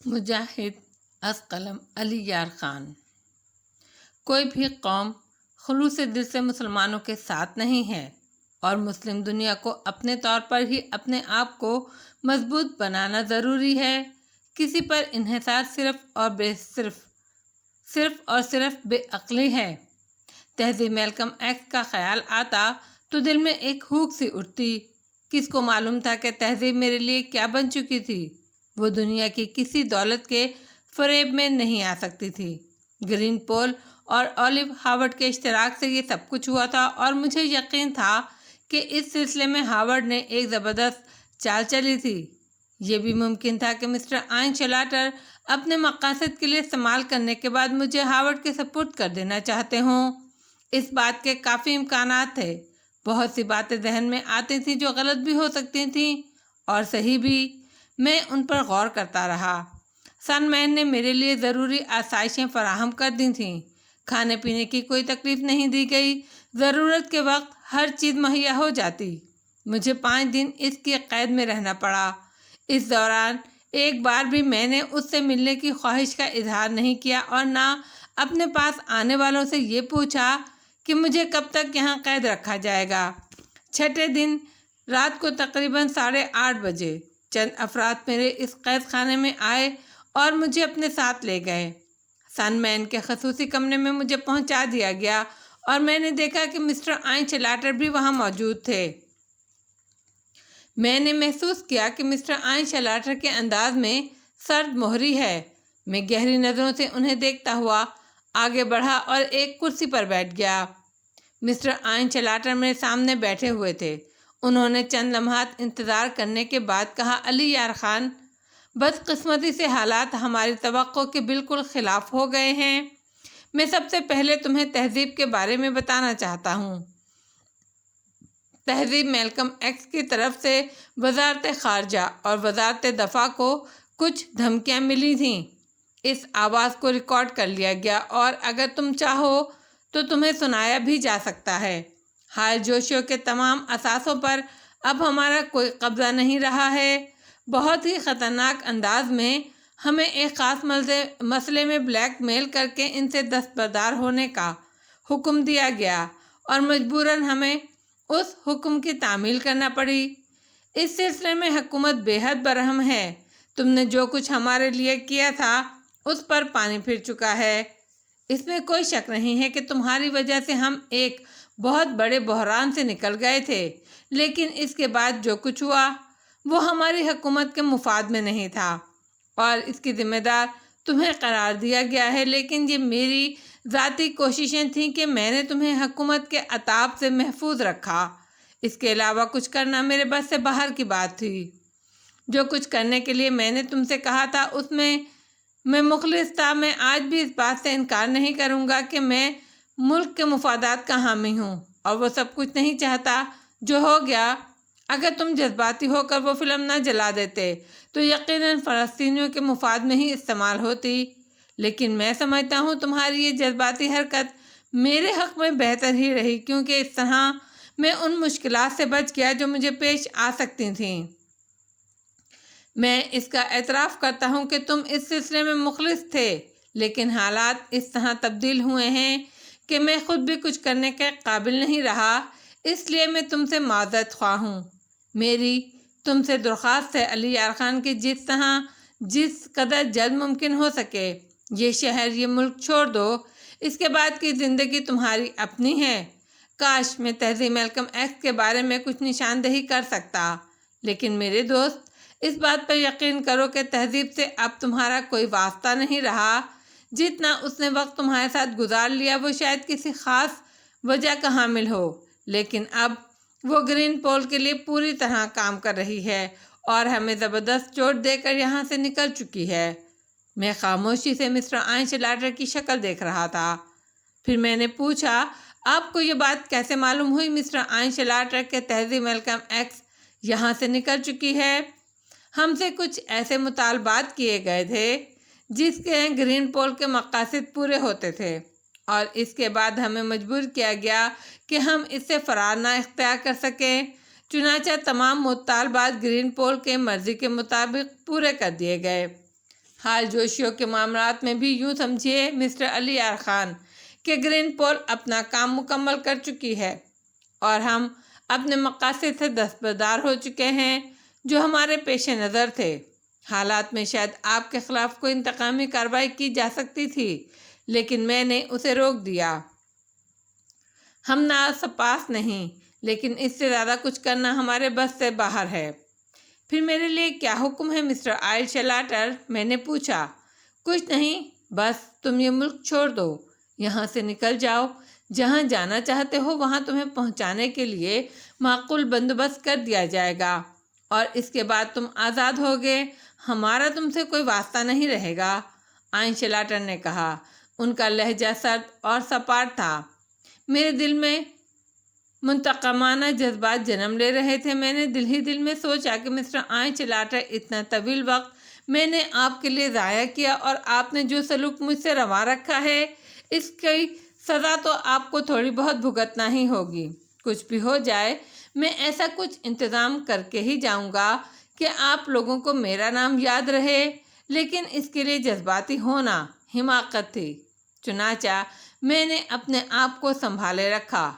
مجاہد از قلم علی یار خان۔ کوئی بھی قوم خلوص دل سے مسلمانوں کے ساتھ نہیں ہے اور مسلم دنیا کو اپنے طور پر ہی اپنے آپ کو مضبوط بنانا ضروری ہے۔ کسی پر انحصار صرف اور صرف بے عقلی ہے۔ تہذیب میلکم ایکس کا خیال آتا تو دل میں ایک ہوک سی اٹھتی۔ کس کو معلوم تھا کہ تہذیب میرے لیے کیا بن چکی تھی؟ وہ دنیا کی کسی دولت کے فریب میں نہیں آ سکتی تھی۔ گرین پول اور اولیو ہارورڈ کے اشتراک سے یہ سب کچھ ہوا تھا اور مجھے یقین تھا کہ اس سلسلے میں ہارورڈ نے ایک زبردست چال چلی تھی۔ یہ بھی ممکن تھا کہ مسٹر آئن شلاٹر اپنے مقاصد کے لیے استعمال کرنے کے بعد مجھے ہارورڈ کے سپرد کر دینا چاہتے ہوں۔ اس بات کے کافی امکانات تھے۔ بہت سی باتیں ذہن میں آتی تھیں جو غلط بھی ہو سکتی تھیں اور صحیح بھی۔ میں ان پر غور کرتا رہا۔ سن مین نے میرے لیے ضروری آسائشیں فراہم کر دی تھیں۔ کھانے پینے کی کوئی تکلیف نہیں دی گئی۔ ضرورت کے وقت ہر چیز مہیا ہو جاتی۔ مجھے 5 دن اس کی قید میں رہنا پڑا۔ اس دوران ایک بار بھی میں نے اس سے ملنے کی خواہش کا اظہار نہیں کیا اور نہ اپنے پاس آنے والوں سے یہ پوچھا کہ مجھے کب تک یہاں قید رکھا جائے گا۔ 6 دن رات کو تقریباً 8:30 بجے چند افراد میرے اس قید خانے میں آئے اور مجھے اپنے ساتھ لے گئے۔ سن مین کے خصوصی کمرے میں مجھے پہنچا دیا گیا اور میں نے دیکھا کہ مسٹر آئن شلاٹر بھی وہاں موجود تھے۔ میں نے محسوس کیا کہ مسٹر آئن شلاٹر کے انداز میں سرد مہری ہے۔ میں گہری نظروں سے انہیں دیکھتا ہوا آگے بڑھا اور ایک کرسی پر بیٹھ گیا۔ مسٹر آئن شلاٹر میرے سامنے بیٹھے ہوئے تھے۔ انہوں نے چند لمحات انتظار کرنے کے بعد کہا، علی یار خان، بدقسمتی سے حالات ہماری توقع کے بالکل خلاف ہو گئے ہیں۔ میں سب سے پہلے تمہیں تہذیب کے بارے میں بتانا چاہتا ہوں۔ تہذیب میلکم ایکس کی طرف سے وزارت خارجہ اور وزارت دفاع کو کچھ دھمکیاں ملی تھیں۔ اس آواز کو ریکارڈ کر لیا گیا اور اگر تم چاہو تو تمہیں سنایا بھی جا سکتا ہے۔ حال جوشیوں کے تمام اثاثوں پر اب ہمارا کوئی قبضہ نہیں رہا ہے۔ بہت ہی خطرناک انداز میں ہمیں ایک خاص مسئلے میں بلیک میل کر کے ان سے دستبردار ہونے کا حکم دیا گیا اور مجبوراً ہمیں اس حکم کی تعمیل کرنا پڑی۔ اس سلسلے میں حکومت بے حد برہم ہے۔ تم نے جو کچھ ہمارے لیے کیا تھا اس پر پانی پھر چکا ہے۔ اس میں کوئی شک نہیں ہے کہ تمہاری وجہ سے ہم ایک بہت بڑے بحران سے نکل گئے تھے، لیکن اس کے بعد جو کچھ ہوا وہ ہماری حکومت کے مفاد میں نہیں تھا اور اس کی ذمہ دار تمہیں قرار دیا گیا ہے، لیکن یہ میری ذاتی کوششیں تھیں کہ میں نے تمہیں حکومت کے عطاب سے محفوظ رکھا۔ اس کے علاوہ کچھ کرنا میرے بس سے باہر کی بات تھی۔ جو کچھ کرنے کے لیے میں نے تم سے کہا تھا اس میں مخلص تھا۔ میں آج بھی اس بات سے انکار نہیں کروں گا کہ میں ملک کے مفادات کا حامی ہوں اور وہ سب کچھ نہیں چاہتا جو ہو گیا۔ اگر تم جذباتی ہو کر وہ فلم نہ جلا دیتے تو یقیناً فلسطینیوں کے مفاد میں ہی استعمال ہوتی، لیکن میں سمجھتا ہوں تمہاری یہ جذباتی حرکت میرے حق میں بہتر ہی رہی، کیونکہ اس طرح میں ان مشکلات سے بچ گیا جو مجھے پیش آ سکتی تھیں۔ میں اس کا اعتراف کرتا ہوں کہ تم اس سلسلے میں مخلص تھے، لیکن حالات اس طرح تبدیل ہوئے ہیں کہ میں خود بھی کچھ کرنے کے قابل نہیں رہا، اس لیے میں تم سے معذرت خواہ ہوں۔ میری تم سے درخواست ہے علی یار خان کہ جس قدر جلد ممکن ہو سکے یہ شہر، یہ ملک چھوڑ دو۔ اس کے بعد کی زندگی تمہاری اپنی ہے۔ کاش میں تہذیب میلکم ایکس کے بارے میں کچھ نشاندہی کر سکتا، لیکن میرے دوست، اس بات پر یقین کرو کہ تہذیب سے اب تمہارا کوئی واسطہ نہیں رہا۔ جتنا اس نے وقت تمہارے ساتھ گزار لیا وہ شاید کسی خاص وجہ کا حامل ہو، لیکن اب وہ گرین پول کے لیے پوری طرح کام کر رہی ہے اور ہمیں زبردست چوٹ دے کر یہاں سے نکل چکی ہے۔ میں خاموشی سے مسٹر آئن شلاٹر کی شکل دیکھ رہا تھا۔ پھر میں نے پوچھا، آپ کو یہ بات کیسے معلوم ہوئی مسٹر آئن شلاٹر کہ تہذیب میلکم ایکس یہاں سے نکل چکی ہے؟ ہم سے کچھ ایسے مطالبات کیے گئے تھے جس کے گرین پول کے مقاصد پورے ہوتے تھے اور اس کے بعد ہمیں مجبور کیا گیا کہ ہم اس سے فرار نہ اختیار کر سکیں۔ چنانچہ تمام مطالبات گرین پول کے مرضی کے مطابق پورے کر دیے گئے۔ حال جوشیوں کے معاملات میں بھی یوں سمجھیے مسٹر علی یار خان کہ گرین پول اپنا کام مکمل کر چکی ہے اور ہم اپنے مقاصد سے دستبردار ہو چکے ہیں جو ہمارے پیش نظر تھے۔ حالات میں شاید آپ کے خلاف کوئی انتقامی کارروائی کی جا سکتی تھی، لیکن میں نے اسے روک دیا۔ ہم ناسپاس نہیں، لیکن اس سے زیادہ کچھ کرنا ہمارے بس سے باہر ہے۔ پھر میرے لیے کیا حکم ہے مسٹر آئل شلاٹر؟ میں نے پوچھا۔ کچھ نہیں، بس تم یہ ملک چھوڑ دو، یہاں سے نکل جاؤ۔ جہاں جانا چاہتے ہو وہاں تمہیں پہنچانے کے لیے معقول بندوبست کر دیا جائے گا اور اس کے بعد تم آزاد ہوگے۔ ہمارا تم سے کوئی واسطہ نہیں رہے گا، آئن شلاٹر نے کہا۔ ان کا لہجہ سرد اور سپاٹ تھا۔ میرے دل میں منتقمانہ جذبات جنم لے رہے تھے۔ میں نے دل ہی دل میں سوچا کہ مسٹر آئن شلاٹر، اتنا طویل وقت میں نے آپ کے لیے ضائع کیا اور آپ نے جو سلوک مجھ سے روا رکھا ہے، اس کی سزا تو آپ کو تھوڑی بہت بھگتنا ہی ہوگی۔ کچھ بھی ہو جائے، میں ایسا کچھ انتظام کر کے ہی جاؤں گا کہ آپ لوگوں کو میرا نام یاد رہے، لیکن اس کے لیے جذباتی ہونا حماقت تھی۔ چنانچہ میں نے اپنے آپ کو سنبھالے رکھا۔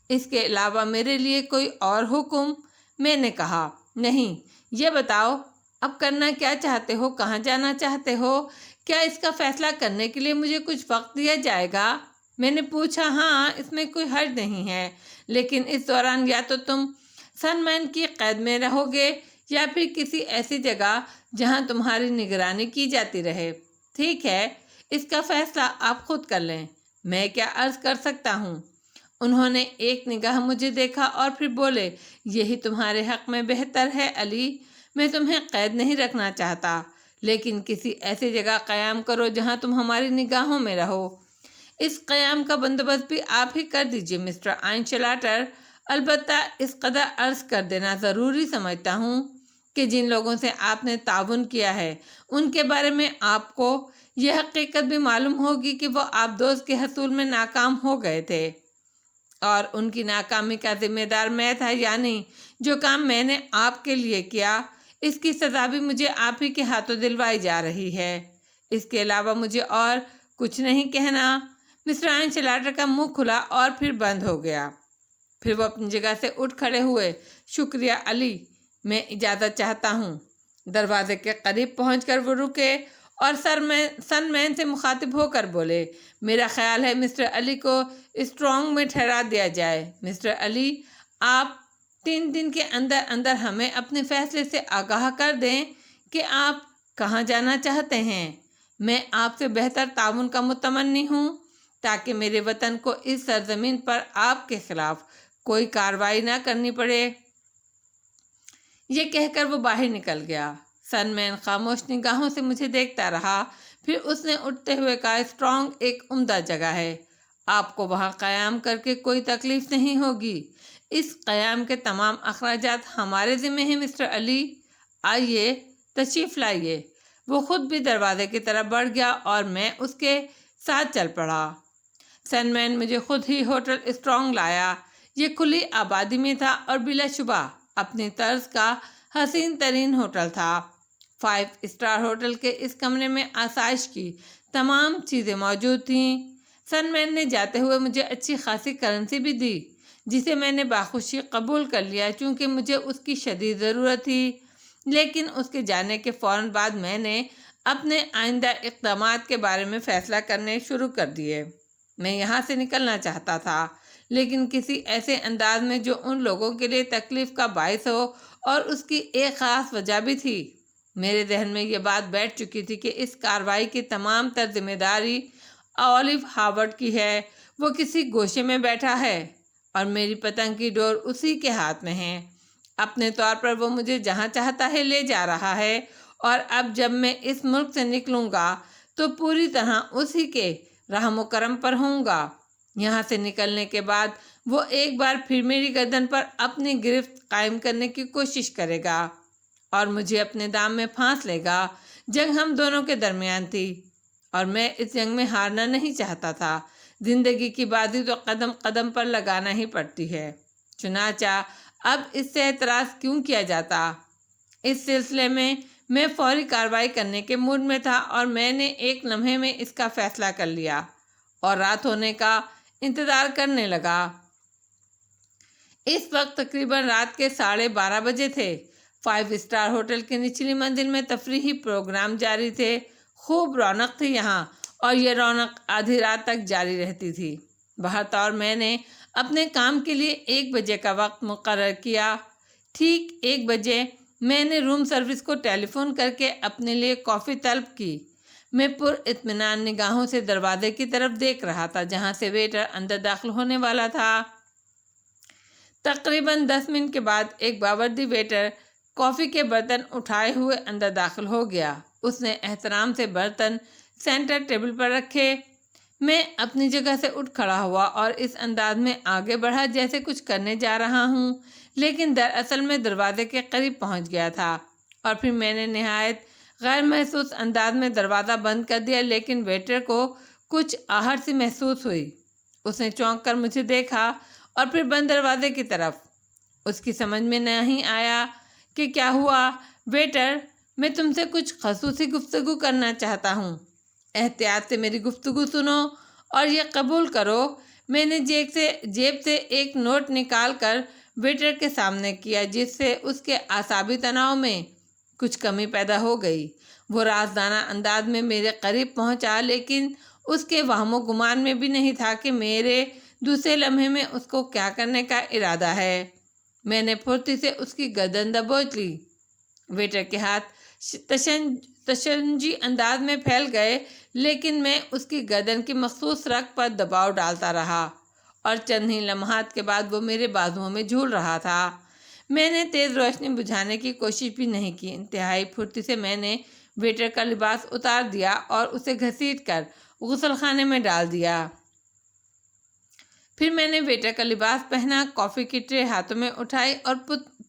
اس کے علاوہ میرے لیے کوئی اور حکم؟ میں نے کہا، نہیں۔ یہ بتاؤ اب کرنا کیا چاہتے ہو، کہاں جانا چاہتے ہو؟ کیا اس کا فیصلہ کرنے کے لیے مجھے کچھ وقت دیا جائے گا؟ میں نے پوچھا۔ ہاں، اس میں کوئی حرج نہیں ہے، لیکن اس دوران یا تو تم سن مین کی قید میں رہو گے یا پھر کسی ایسی جگہ جہاں تمہاری نگرانی کی جاتی رہے۔ ٹھیک ہے، اس کا فیصلہ آپ خود کر لیں، میں کیا عرض کر سکتا ہوں؟ انہوں نے ایک نگاہ مجھے دیکھا اور پھر بولے، یہی تمہارے حق میں بہتر ہے علی۔ میں تمہیں قید نہیں رکھنا چاہتا، لیکن کسی ایسی جگہ قیام کرو جہاں تم ہماری نگاہوں میں رہو۔ اس قیام کا بندوبست بھی آپ ہی کر دیجئے مسٹر آئن شلاٹر۔ البتہ اس قدر عرض کر دینا ضروری سمجھتا ہوں کہ جن لوگوں سے آپ نے تعاون کیا ہے ان کے بارے میں آپ کو یہ حقیقت بھی معلوم ہوگی کہ وہ آبدوز کے حصول میں ناکام ہو گئے تھے اور ان کی ناکامی کا ذمہ دار میں تھا، یعنی جو کام میں نے آپ کے لیے کیا اس کی سزا بھی مجھے آپ ہی کے ہاتھوں دلوائی جا رہی ہے۔ اس کے علاوہ مجھے اور کچھ نہیں کہنا۔ مسٹر آئن شلاٹر کا منہ کھلا اور پھر بند ہو گیا۔ پھر وہ اپنی جگہ سے اٹھ کھڑے ہوئے۔ شکریہ علی، میں اجازت چاہتا ہوں۔ دروازے کے قریب پہنچ کر وہ رکے اور سن مین سے مخاطب ہو کر بولے، میرا خیال ہے مسٹر علی کو اسٹرانگ میں ٹھہرا دیا جائے۔ مسٹر علی، آپ 3 دن کے اندر اندر ہمیں اپنے فیصلے سے آگاہ کر دیں کہ آپ کہاں جانا چاہتے ہیں۔ میں آپ سے بہتر تعاون کا متمنی ہوں تاکہ میرے وطن کو اس سرزمین پر آپ کے خلاف کوئی کارروائی نہ کرنی پڑے۔ یہ کہہ کر وہ باہر نکل گیا۔ سن مین خاموش نگاہوں سے مجھے دیکھتا رہا۔ پھر اس نے اٹھتے ہوئے کہا، اسٹرانگ ایک عمدہ جگہ ہے، آپ کو وہاں قیام کر کے کوئی تکلیف نہیں ہوگی۔ اس قیام کے تمام اخراجات ہمارے ذمہ ہیں مسٹر علی۔ آئیے، تشریف لائیے۔ وہ خود بھی دروازے کی طرف بڑھ گیا اور میں اس کے ساتھ چل پڑا۔ سن مین مجھے خود ہی ہوٹل اسٹرانگ لایا۔ یہ کھلی آبادی میں تھا اور بلا شبہ اپنی طرز کا حسین ترین ہوٹل تھا۔ 5 اسٹار ہوٹل کے اس کمرے میں آسائش کی تمام چیزیں موجود تھیں۔ سن مین نے جاتے ہوئے مجھے اچھی خاصی کرنسی بھی دی، جسے میں نے باخوشی قبول کر لیا چونکہ مجھے اس کی شدید ضرورت تھی۔ لیکن اس کے جانے کے فوراً بعد میں نے اپنے آئندہ اقدامات کے بارے میں فیصلہ کرنے شروع کر دیے۔ میں یہاں سے نکلنا چاہتا تھا، لیکن کسی ایسے انداز میں جو ان لوگوں کے لیے تکلیف کا باعث ہو، اور اس کی ایک خاص وجہ بھی تھی۔ میرے ذہن میں یہ بات بیٹھ چکی تھی کہ اس کارروائی کی تمام تر ذمہ داری اولیو ہاورڈ کی ہے۔ وہ کسی گوشے میں بیٹھا ہے اور میری پتنگ کی ڈور اسی کے ہاتھ میں ہے۔ اپنے طور پر وہ مجھے جہاں چاہتا ہے لے جا رہا ہے، اور اب جب میں اس ملک سے نکلوں گا تو پوری طرح اسی کے رحم و کرم پر ہوں گا۔ یہاں سے نکلنے کے بعد وہ ایک بار پھر میری گردن پر اپنی گرفت قائم کرنے کی کوشش کرے گا اور مجھے اپنے دام میں پھانس لے گا۔ جنگ ہم دونوں کے درمیان تھی اور میں اس جنگ میں ہارنا نہیں چاہتا تھا۔ زندگی کی بازی تو قدم قدم پر لگانا ہی پڑتی ہے، چنانچہ اب اس سے اعتراض کیوں کیا جاتا؟ اس سلسلے میں میں فوری کارروائی کرنے کے موڈ میں تھا اور میں نے ایک لمحے میں اس کا فیصلہ کر لیا اور رات ہونے کا انتظار کرنے لگا۔ اس وقت تقریباً رات کے 12:30 بجے تھے۔ 5 اسٹار ہوٹل کے نچلی منزل میں تفریحی پروگرام جاری تھے۔ خوب رونق تھی یہاں، اور یہ رونق آدھی رات تک جاری رہتی تھی۔ بہرطور میں نے اپنے کام کے لیے 1 بجے کا وقت مقرر کیا۔ ٹھیک 1 بجے میں نے روم سروس کو ٹیلی فون کر کے اپنے لیے کافی طلب کی۔ میں پر اطمینان نگاہوں سے دروازے کی طرف دیکھ رہا تھا جہاں سے ویٹر اندر داخل ہونے والا تھا۔ تقریباً 10 منٹ کے بعد ایک باوردی ویٹر کافی کے برتن اٹھائے ہوئے اندر داخل ہو گیا۔ اس نے احترام سے برتن سینٹر ٹیبل پر رکھے۔ میں اپنی جگہ سے اٹھ کھڑا ہوا اور اس انداز میں آگے بڑھا جیسے کچھ کرنے جا رہا ہوں، لیکن دراصل میں دروازے کے قریب پہنچ گیا تھا، اور پھر میں نے نہایت غیر محسوس انداز میں دروازہ بند کر دیا۔ لیکن ویٹر کو کچھ آہٹ سی محسوس ہوئی۔ اس نے چونک کر مجھے دیکھا اور پھر بند دروازے کی طرف۔ اس کی سمجھ میں نہیں آیا کہ کیا ہوا۔ ویٹر، میں تم سے کچھ خصوصی گفتگو کرنا چاہتا ہوں۔ احتیاط سے میری گفتگو سنو اور یہ قبول کرو۔ میں نے جیب سے ایک نوٹ نکال کر ویٹر کے سامنے کیا، جس سے اس کے اعصابی تناؤ میں کچھ کمی پیدا ہو گئی۔ وہ رازدانہ انداز میں میرے قریب پہنچا، لیکن اس کے وہم و گمان میں بھی نہیں تھا کہ میرے دوسرے لمحے میں اس کو کیا کرنے کا ارادہ ہے۔ میں نے پھرتی سے اس کی گردن دبوچ لی۔ ویٹر کے ہاتھ تشنجی انداز میں پھیل گئے، لیکن میں اس کی گردن کی مخصوص رگ پر دباؤ ڈالتا رہا، اور چند ہی لمحات کے بعد وہ میرے بازوؤں میں جھول رہا تھا۔ میں نے تیز روشنی بجھانے کی کوشش بھی نہیں کی۔ انتہائی پھرتی سے میں نے ویٹر کا لباس اتار دیا اور اسے گھسیٹ کر غسل خانے میں ڈال دیا۔ پھر میں نے ویٹر کا لباس پہنا، کافی کی ٹرے ہاتھوں میں اٹھائی اور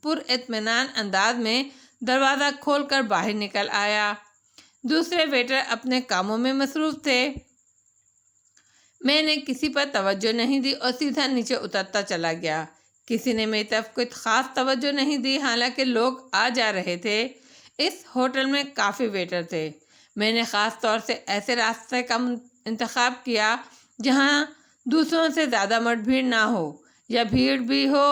پر اطمینان انداز میں دروازہ کھول کر باہر نکل آیا۔ دوسرے ویٹر اپنے کاموں میں مصروف تھے۔ میں نے کسی پر توجہ نہیں دی اور سیدھا نیچے اترتا چلا گیا۔ کسی نے میری طرف کوئی خاص توجہ نہیں دی، حالانکہ لوگ آ جا رہے تھے۔ اس ہوٹل میں کافی ویٹر تھے۔ میں نے خاص طور سے ایسے راستے کا انتخاب کیا جہاں دوسروں سے زیادہ مٹ بھیڑ نہ ہو، یا بھیڑ بھی ہو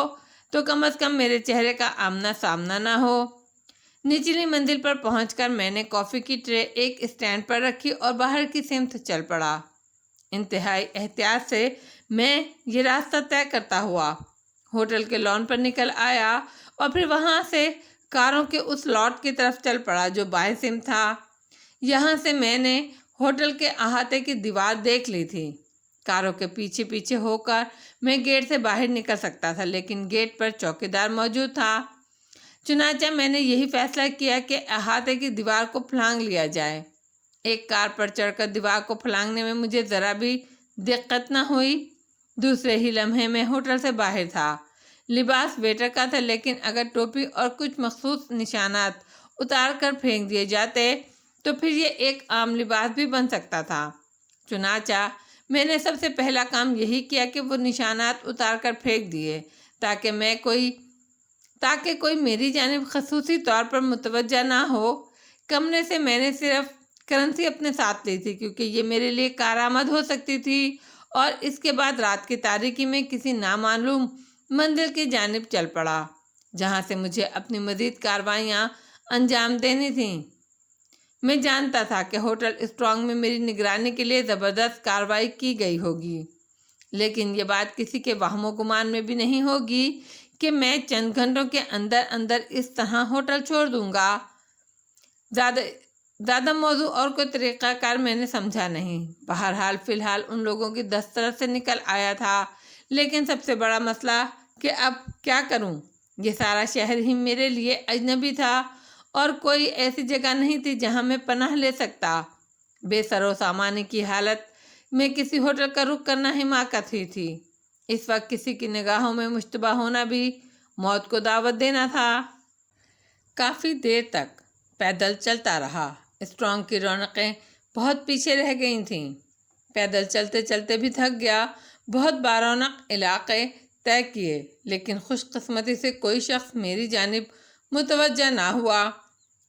تو کم از کم میرے چہرے کا آمنا سامنا نہ ہو۔ نچلی منزل پر پہنچ کر میں نے کافی کی ٹرے ایک اسٹینڈ پر رکھی اور باہر کی سمت چل پڑا۔ انتہائی احتیاط سے میں یہ راستہ طے کرتا ہوا ہوٹل کے لان پر نکل آیا، اور پھر وہاں سے کاروں کے اس لاٹ کی طرف چل پڑا جو بائیں سمت تھا۔ یہاں سے میں نے ہوٹل کے احاطے کی دیوار دیکھ لی تھی۔ کاروں کے پیچھے پیچھے ہو کر میں گیٹ سے باہر نکل سکتا تھا، لیکن گیٹ پر چوکیدار موجود تھا۔ چنانچہ میں نے یہی فیصلہ کیا کہ احاطے کی دیوار کو پھلانگ لیا جائے۔ ایک کار پر چڑھ کر دیوار کو پھلانگنے میں مجھے ذرا بھی دقت نہ ہوئی۔ دوسرے ہی لمحے میں ہوٹل سے باہر تھا۔ لباس ویٹر کا تھا، لیکن اگر ٹوپی اور کچھ مخصوص نشانات اتار کر پھینک دیے جاتے تو پھر یہ ایک عام لباس بھی بن سکتا تھا۔ چنانچہ میں نے سب سے پہلا کام یہی کیا کہ وہ نشانات اتار کر پھینک دیے، تاکہ کوئی میری جانب خصوصی طور پر متوجہ نہ ہو۔ کمرے سے میں نے صرف کرنسی اپنے ساتھ لی تھی، کیونکہ یہ میرے لیے کارآمد ہو سکتی تھی، اور اس کے بعد رات کی تاریکی میں کسی نامعلوم منزل کی جانب چل پڑا جہاں سے مجھے اپنی مزید کارروائیاں انجام دینی تھیں۔ میں جانتا تھا کہ ہوٹل اسٹرانگ میں میری نگرانی کے لیے زبردست کارروائی کی گئی ہوگی، لیکن یہ بات کسی کے وہم و گمان میں بھی نہیں ہوگی کہ میں چند گھنٹوں کے اندر اندر اس طرح ہوٹل چھوڑ دوں گا۔ زیادہ موضوع اور کوئی طریقہ کار میں نے سمجھا نہیں۔ بہرحال فی الحال ان لوگوں کی دسترس سے نکل آیا تھا، لیکن سب سے بڑا مسئلہ کہ اب کیا کروں۔ یہ سارا شہر ہی میرے لیے اجنبی تھا، اور کوئی ایسی جگہ نہیں تھی جہاں میں پناہ لے سکتا۔ بے سر و سامانی کی حالت میں کسی ہوٹل کا رخ کرنا حماقت ہی تھی۔ اس وقت کسی کی نگاہوں میں مشتبہ ہونا بھی موت کو دعوت دینا تھا۔ کافی دیر تک پیدل چلتا رہا۔ اسٹرانگ کی رونقیں بہت پیچھے رہ گئی تھیں۔ پیدل چلتے چلتے بھی تھک گیا۔ بہت بارونق علاقے طے کیے، لیکن خوش قسمتی سے کوئی شخص میری جانب متوجہ نہ ہوا۔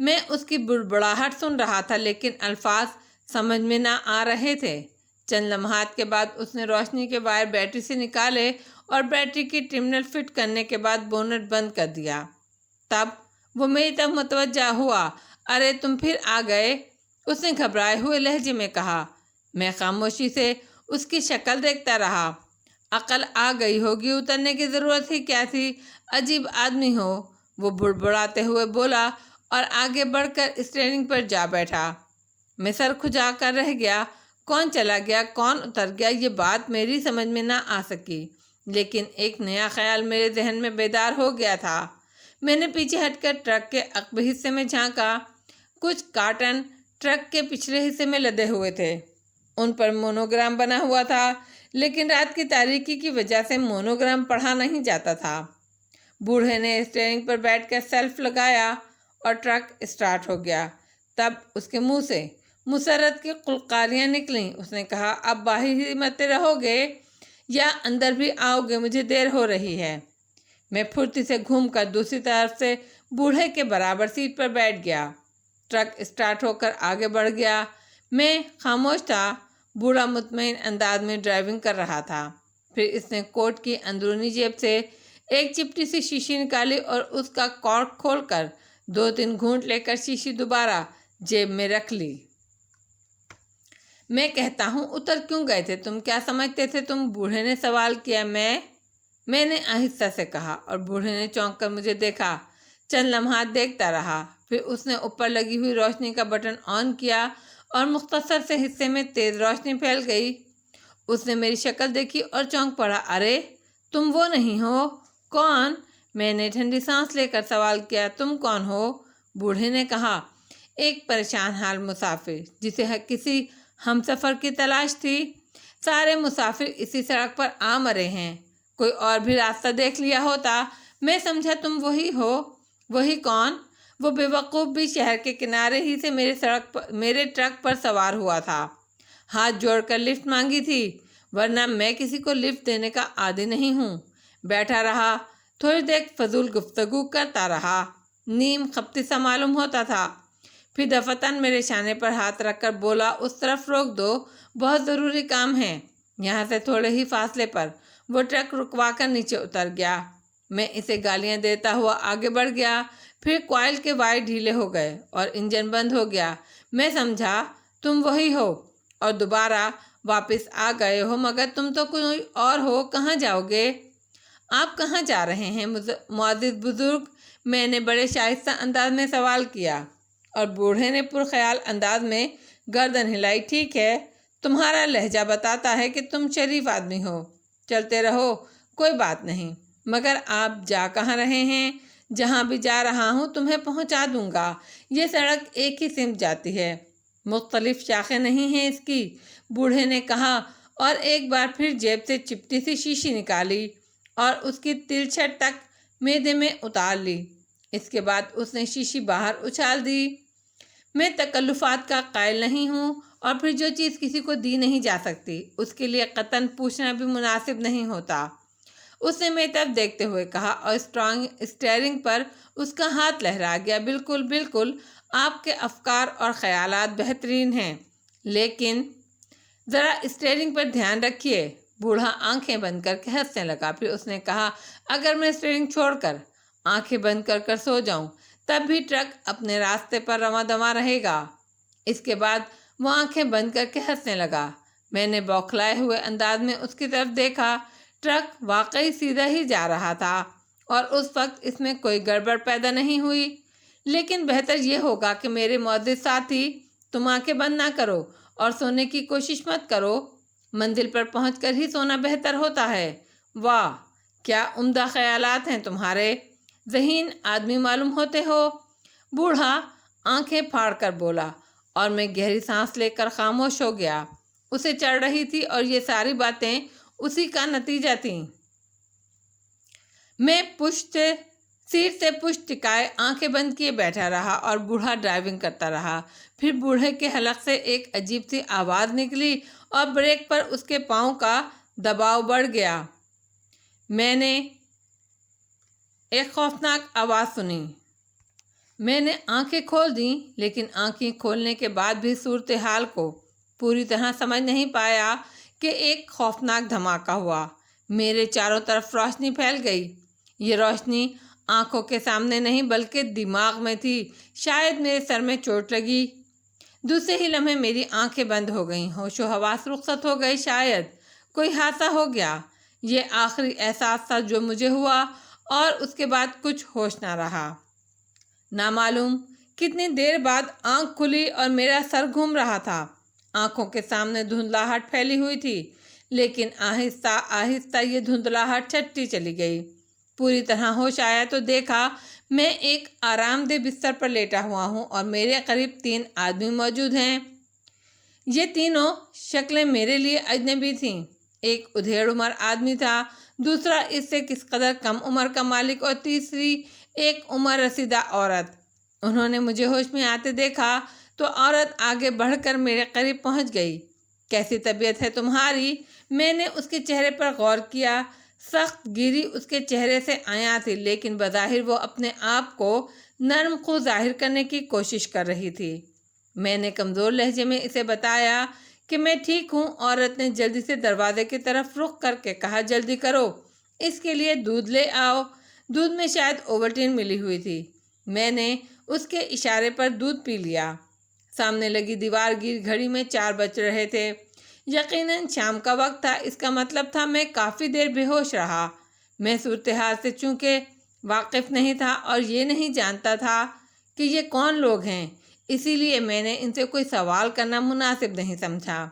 میں اس کی بڑبڑاہٹ سن رہا تھا لیکن الفاظ سمجھ میں نہ آ رہے تھے۔ چند لمحات کے بعد اس نے روشنی کے وائر بیٹری سے نکالے اور بیٹری کی ٹرمینل فٹ کرنے کے بعد بونٹ بند کر دیا۔ تب وہ میری طرف متوجہ ہوا۔ ارے تم پھر آ گئے، اس نے گھبرائے ہوئے لہجے میں کہا۔ میں خاموشی سے اس کی شکل دیکھتا رہا۔ عقل آ گئی ہوگی، اترنے کی ضرورت ہی کیا تھی، عجیب آدمی ہو، وہ بڑبڑاتے ہوئے بولا اور آگے بڑھ کر اسٹیئرنگ پر جا بیٹھا۔ میں سر کھجا کر رہ گیا۔ کون چلا گیا، کون اتر گیا، یہ بات میری سمجھ میں نہ آ سکی، لیکن ایک نیا خیال میرے ذہن میں بیدار ہو گیا تھا۔ میں نے پیچھے ہٹ کر ٹرک کے عقبی حصے میں جھانکا۔ کچھ کارٹن ٹرک کے پچھلے حصے میں لدے ہوئے تھے، ان پر مونوگرام بنا ہوا تھا، لیکن رات کی تاریکی کی وجہ سے مونوگرام پڑھا نہیں جاتا تھا۔ بوڑھے نے اسٹیئرنگ پر بیٹھ کر سیلف لگایا اور ٹرک اسٹارٹ ہو گیا۔ تب اس کے منہ سے مسرت کی قلقاریاں نکلیں۔ اس نے کہا، اب باہر ہی مت رہو گے یا اندر بھی آؤ گے، مجھے دیر ہو رہی ہے۔ میں پھرتی سے گھوم کر دوسری طرف سے بوڑھے کے برابر سیٹ پر بیٹھ گیا۔ ٹرک اسٹارٹ ہو کر آگے بڑھ گیا۔ میں خاموش تھا۔ بوڑھا مطمئن انداز میں ڈرائیونگ کر رہا تھا۔ پھر اس نے کوٹ کی اندرونی جیب سے ایک چپٹی سی شیشی نکالی اور اس کا کارک کھول کر 2-3 گھونٹ لے کر شیشی دوبارہ جیب میں رکھ لی۔ میں کہتا ہوں، اتر کیوں گئے تھے، تم کیا سمجھتے تھے تم، بوڑھے نے سوال کیا۔ میں نے آہستہ سے کہا، اور بوڑھے نے چونک کر مجھے دیکھا۔ چند لمحات دیکھتا رہا، پھر اس نے اوپر لگی ہوئی روشنی کا بٹن آن کیا اور مختصر سے حصے میں تیز روشنی پھیل گئی۔ اس نے میری شکل دیکھی اور چونک پڑا۔ ارے تم وہ نہیں ہو؟ کون؟ میں نے ٹھنڈی سانس لے کر سوال کیا۔ تم کون ہو؟ بوڑھے نے کہا، ایک پریشان حال مسافر جسے کسی ہم سفر کی تلاش تھی۔ سارے مسافر اسی سڑک پر آ مرے ہیں، کوئی اور بھی راستہ دیکھ لیا ہوتا۔ میں سمجھا تم وہی ہو۔ وہی کون؟ وہ بے وقوف بھی شہر کے کنارے ہی سے میرے ٹرک پر سوار ہوا تھا، ہاتھ جوڑ کر لفٹ مانگی تھی، ورنہ میں کسی کو لفٹ دینے کا عادی نہیں ہوں۔ بیٹھا رہا، تھوڑی دیر فضول گفتگو کرتا رہا، نیم خپتی سا معلوم ہوتا تھا۔ پھر دفعتاً میرے شانے پر ہاتھ رکھ کر بولا، اس طرف روک دو، بہت ضروری کام ہے۔ یہاں سے تھوڑے ہی فاصلے پر وہ ٹرک رکوا کر نیچے اتر گیا۔ میں اسے گالیاں دیتا ہوا آگے بڑھ گیا۔ پھر کوائل کے وائر ڈھیلے ہو گئے اور انجن بند ہو گیا۔ میں سمجھا تم وہی ہو اور دوبارہ واپس آ گئے ہو، مگر تم تو کوئی اور ہو۔ کہاں جاؤ گے؟ آپ کہاں جا رہے ہیں معزز بزرگ؟ میں نے بڑے شائستہ انداز میں سوال کیا، اور بوڑھے نے پرخیال انداز میں گردن ہلائی۔ ٹھیک ہے، تمہارا لہجہ بتاتا ہے کہ تم شریف آدمی ہو، چلتے رہو، کوئی بات نہیں۔ مگر آپ جا کہاں رہے ہیں؟ جہاں بھی جا رہا ہوں تمہیں پہنچا دوں گا۔ یہ سڑک ایک ہی سمت جاتی ہے، مختلف شاخیں نہیں ہیں اس کی، بوڑھے نے کہا، اور ایک بار پھر جیب سے چپٹی سی شیشی نکالی اور اس کی تلچھٹ تک معدے میں اتار لی۔ اس کے بعد اس نے شیشی باہر اچھال دی۔ میں تکلفات کا قائل نہیں ہوں، اور پھر جو چیز کسی کو دی نہیں جا سکتی اس کے لیے قطعاً پوچھنا بھی مناسب نہیں ہوتا۔ اس نے میری طرف دیکھتے ہوئے کہا، اور اسٹیئرنگ پر اس کا ہاتھ لہرا گیا۔ بالکل بالکل، آپ کے افکار اور خیالات بہترین ہیں، لیکن ذرا اسٹیئرنگ پر دھیان رکھیے۔ بوڑھا آنکھیں بند کر کے ہنسنے لگا۔ پھر اس نے کہا، اگر میں اسٹیئرنگ چھوڑ کر آنکھیں بند کر کر سو جاؤں تب بھی ٹرک اپنے راستے پر رواں دواں رہے گا۔ اس کے بعد وہ آنکھیں بند کر کے ہنسنے لگا۔ میں نے بوکھلائے ہوئے انداز میں اس کی طرف دیکھا۔ ٹرک واقعی سیدھا ہی جا رہا تھا اور اس وقت اس میں کوئی گڑبڑ پیدا نہیں ہوئی، لیکن بہتر یہ ہوگا کہ میرے معزز ساتھی تم آنکھیں بند نہ کرو اور سونے کی کوشش مت کرو، منزل پر پہنچ کر ہی سونا بہتر ہوتا ہے۔ واہ، کیا عمدہ خیالات ہیں تمہارے، ذہین آدمی معلوم ہوتے ہو، بوڑھا آنکھیں پھاڑ کر بولا، اور میں گہری سانس لے کر خاموش ہو گیا۔ اسے چڑھ رہی تھی اور یہ ساری باتیں اسی کا نتیجہ تھیں۔ میں سیٹ سے پشت ٹکائے آنکھیں بند کیے بیٹھا رہا اور بوڑھا ڈرائیونگ کرتا رہا۔ پھر بوڑھے کے حلق سے ایک عجیب سی آواز نکلی اور بریک پر اس کے پاؤں کا دباؤ بڑھ گیا۔ میں نے ایک خوفناک آواز سنی۔ میں نے آنکھیں کھول دیں، لیکن آنکھیں کھولنے کے بعد بھی صورتحال کو پوری طرح سمجھ نہیں پایا کہ ایک خوفناک دھماکہ ہوا۔ میرے چاروں طرف روشنی پھیل گئی۔ یہ روشنی آنکھوں کے سامنے نہیں بلکہ دماغ میں تھی۔ شاید میرے سر میں چوٹ لگی۔ دوسرے ہی لمحے میری آنکھیں بند ہو گئیں، ہوش و حواس رخصت ہو گئے۔ شاید کوئی حادثہ ہو گیا۔ یہ آخری احساس تھا جو مجھے ہوا، اور اس کے بعد کچھ ہوش نہ رہا۔ نامعلوم کتنی دیر بعد آنکھ کھلی اور میرا سر گھوم رہا تھا۔ آنکھوں کے سامنے دھندلاہٹ پھیلی ہوئی تھی، لیکن آہستہ آہستہ یہ دھندلاہٹ چھٹتی چلی گئی۔ پوری طرح ہوش آیا تو دیکھا میں ایک آرام دہ بستر پر لیٹا ہوا ہوں اور میرے قریب 3 آدمی موجود ہیں۔ یہ تینوں شکلیں میرے لیے اجنبی تھیں۔ ایک ادھیڑ عمر آدمی تھا، دوسرا اس سے کس قدر کم عمر کا مالک، اور تیسری ایک عمر رسیدہ عورت۔ انہوں نے مجھے ہوش میں آتے دیکھا تو عورت آگے بڑھ کر میرے قریب پہنچ گئی۔ کیسی طبیعت ہے تمہاری؟ میں نے اس کے چہرے پر غور کیا۔ سخت گیری اس کے چہرے سے عیاں تھی، لیکن بظاہر وہ اپنے آپ کو نرم خو ظاہر کرنے کی کوشش کر رہی تھی۔ میں نے کمزور لہجے میں اسے بتایا کہ میں ٹھیک ہوں۔ عورت نے جلدی سے دروازے کی طرف رخ کر کے کہا، جلدی کرو، اس کے لیے دودھ لے آؤ۔ دودھ میں شاید اوولٹین ملی ہوئی تھی۔ میں نے اس کے اشارے پر دودھ پی لیا۔ سامنے لگی دیوار گیر گھڑی میں 4 بج رہے تھے۔ یقیناً شام کا وقت تھا۔ اس کا مطلب تھا میں کافی دیر بے ہوش رہا۔ میں صورتحال سے چونکہ واقف نہیں تھا اور یہ نہیں جانتا تھا کہ یہ کون لوگ ہیں، اسی لیے میں نے ان سے کوئی سوال کرنا مناسب نہیں سمجھا۔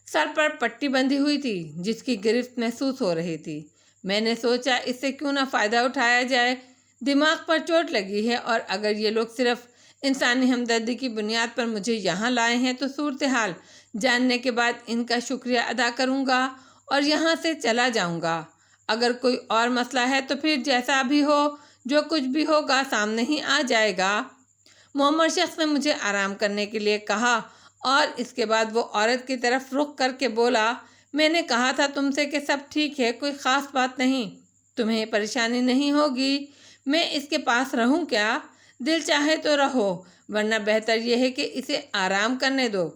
سر پر پٹی بندھی ہوئی تھی جس کی گرفت محسوس ہو رہی تھی۔ میں نے سوچا اس سے کیوں نہ فائدہ اٹھایا جائے۔ دماغ پر چوٹ لگی ہے، اور اگر یہ لوگ صرف انسانی ہمدردی کی بنیاد پر مجھے یہاں لائے ہیں تو صورتحال جاننے کے بعد ان کا شکریہ ادا کروں گا اور یہاں سے چلا جاؤں گا۔ اگر کوئی اور مسئلہ ہے تو پھر جیسا بھی ہو، جو کچھ بھی ہوگا سامنے ہی آ جائے گا۔ معمر شخص نے مجھے آرام کرنے کے لیے کہا، اور اس کے بعد وہ عورت کی طرف رخ کر کے بولا، میں نے کہا تھا تم سے کہ سب ٹھیک ہے، کوئی خاص بات نہیں، تمہیں پریشانی نہیں ہوگی۔ میں اس کے پاس رہوں کیا؟ دل چاہے تو رہو، ورنہ بہتر یہ ہے کہ اسے آرام کرنے دو۔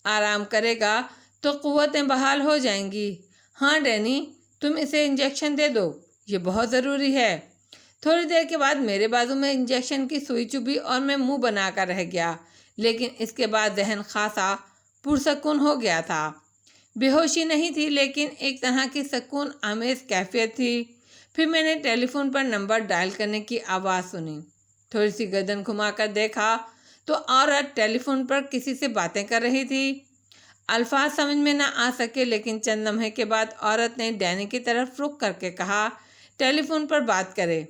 آرام کرے گا تو قوتیں بحال ہو جائیں گی۔ ہاں ڈینی، تم اسے انجیکشن دے دو، یہ بہت ضروری ہے۔ تھوڑی دیر کے بعد میرے بازو میں انجیکشن کی سوئی چبھی اور میں منہ بنا کر رہ گیا، لیکن اس کے بعد ذہن خاصا پرسکون ہو گیا تھا۔ بے ہوشی نہیں تھی، لیکن ایک طرح کی سکون آمیز کیفیت تھی۔ پھر میں نے ٹیلی فون پر نمبر ڈائل کرنے کی آواز سنی۔ تھوڑی سی گردن گھما کر دیکھا تو عورت ٹیلی فون پر کسی سے باتیں کر رہی تھی۔ الفاظ سمجھ میں نہ آ سکے، لیکن چند لمحے کے بعد عورت نے ڈینی کی طرف رخ کر کے کہا، ٹیلی فون پر بات کرے۔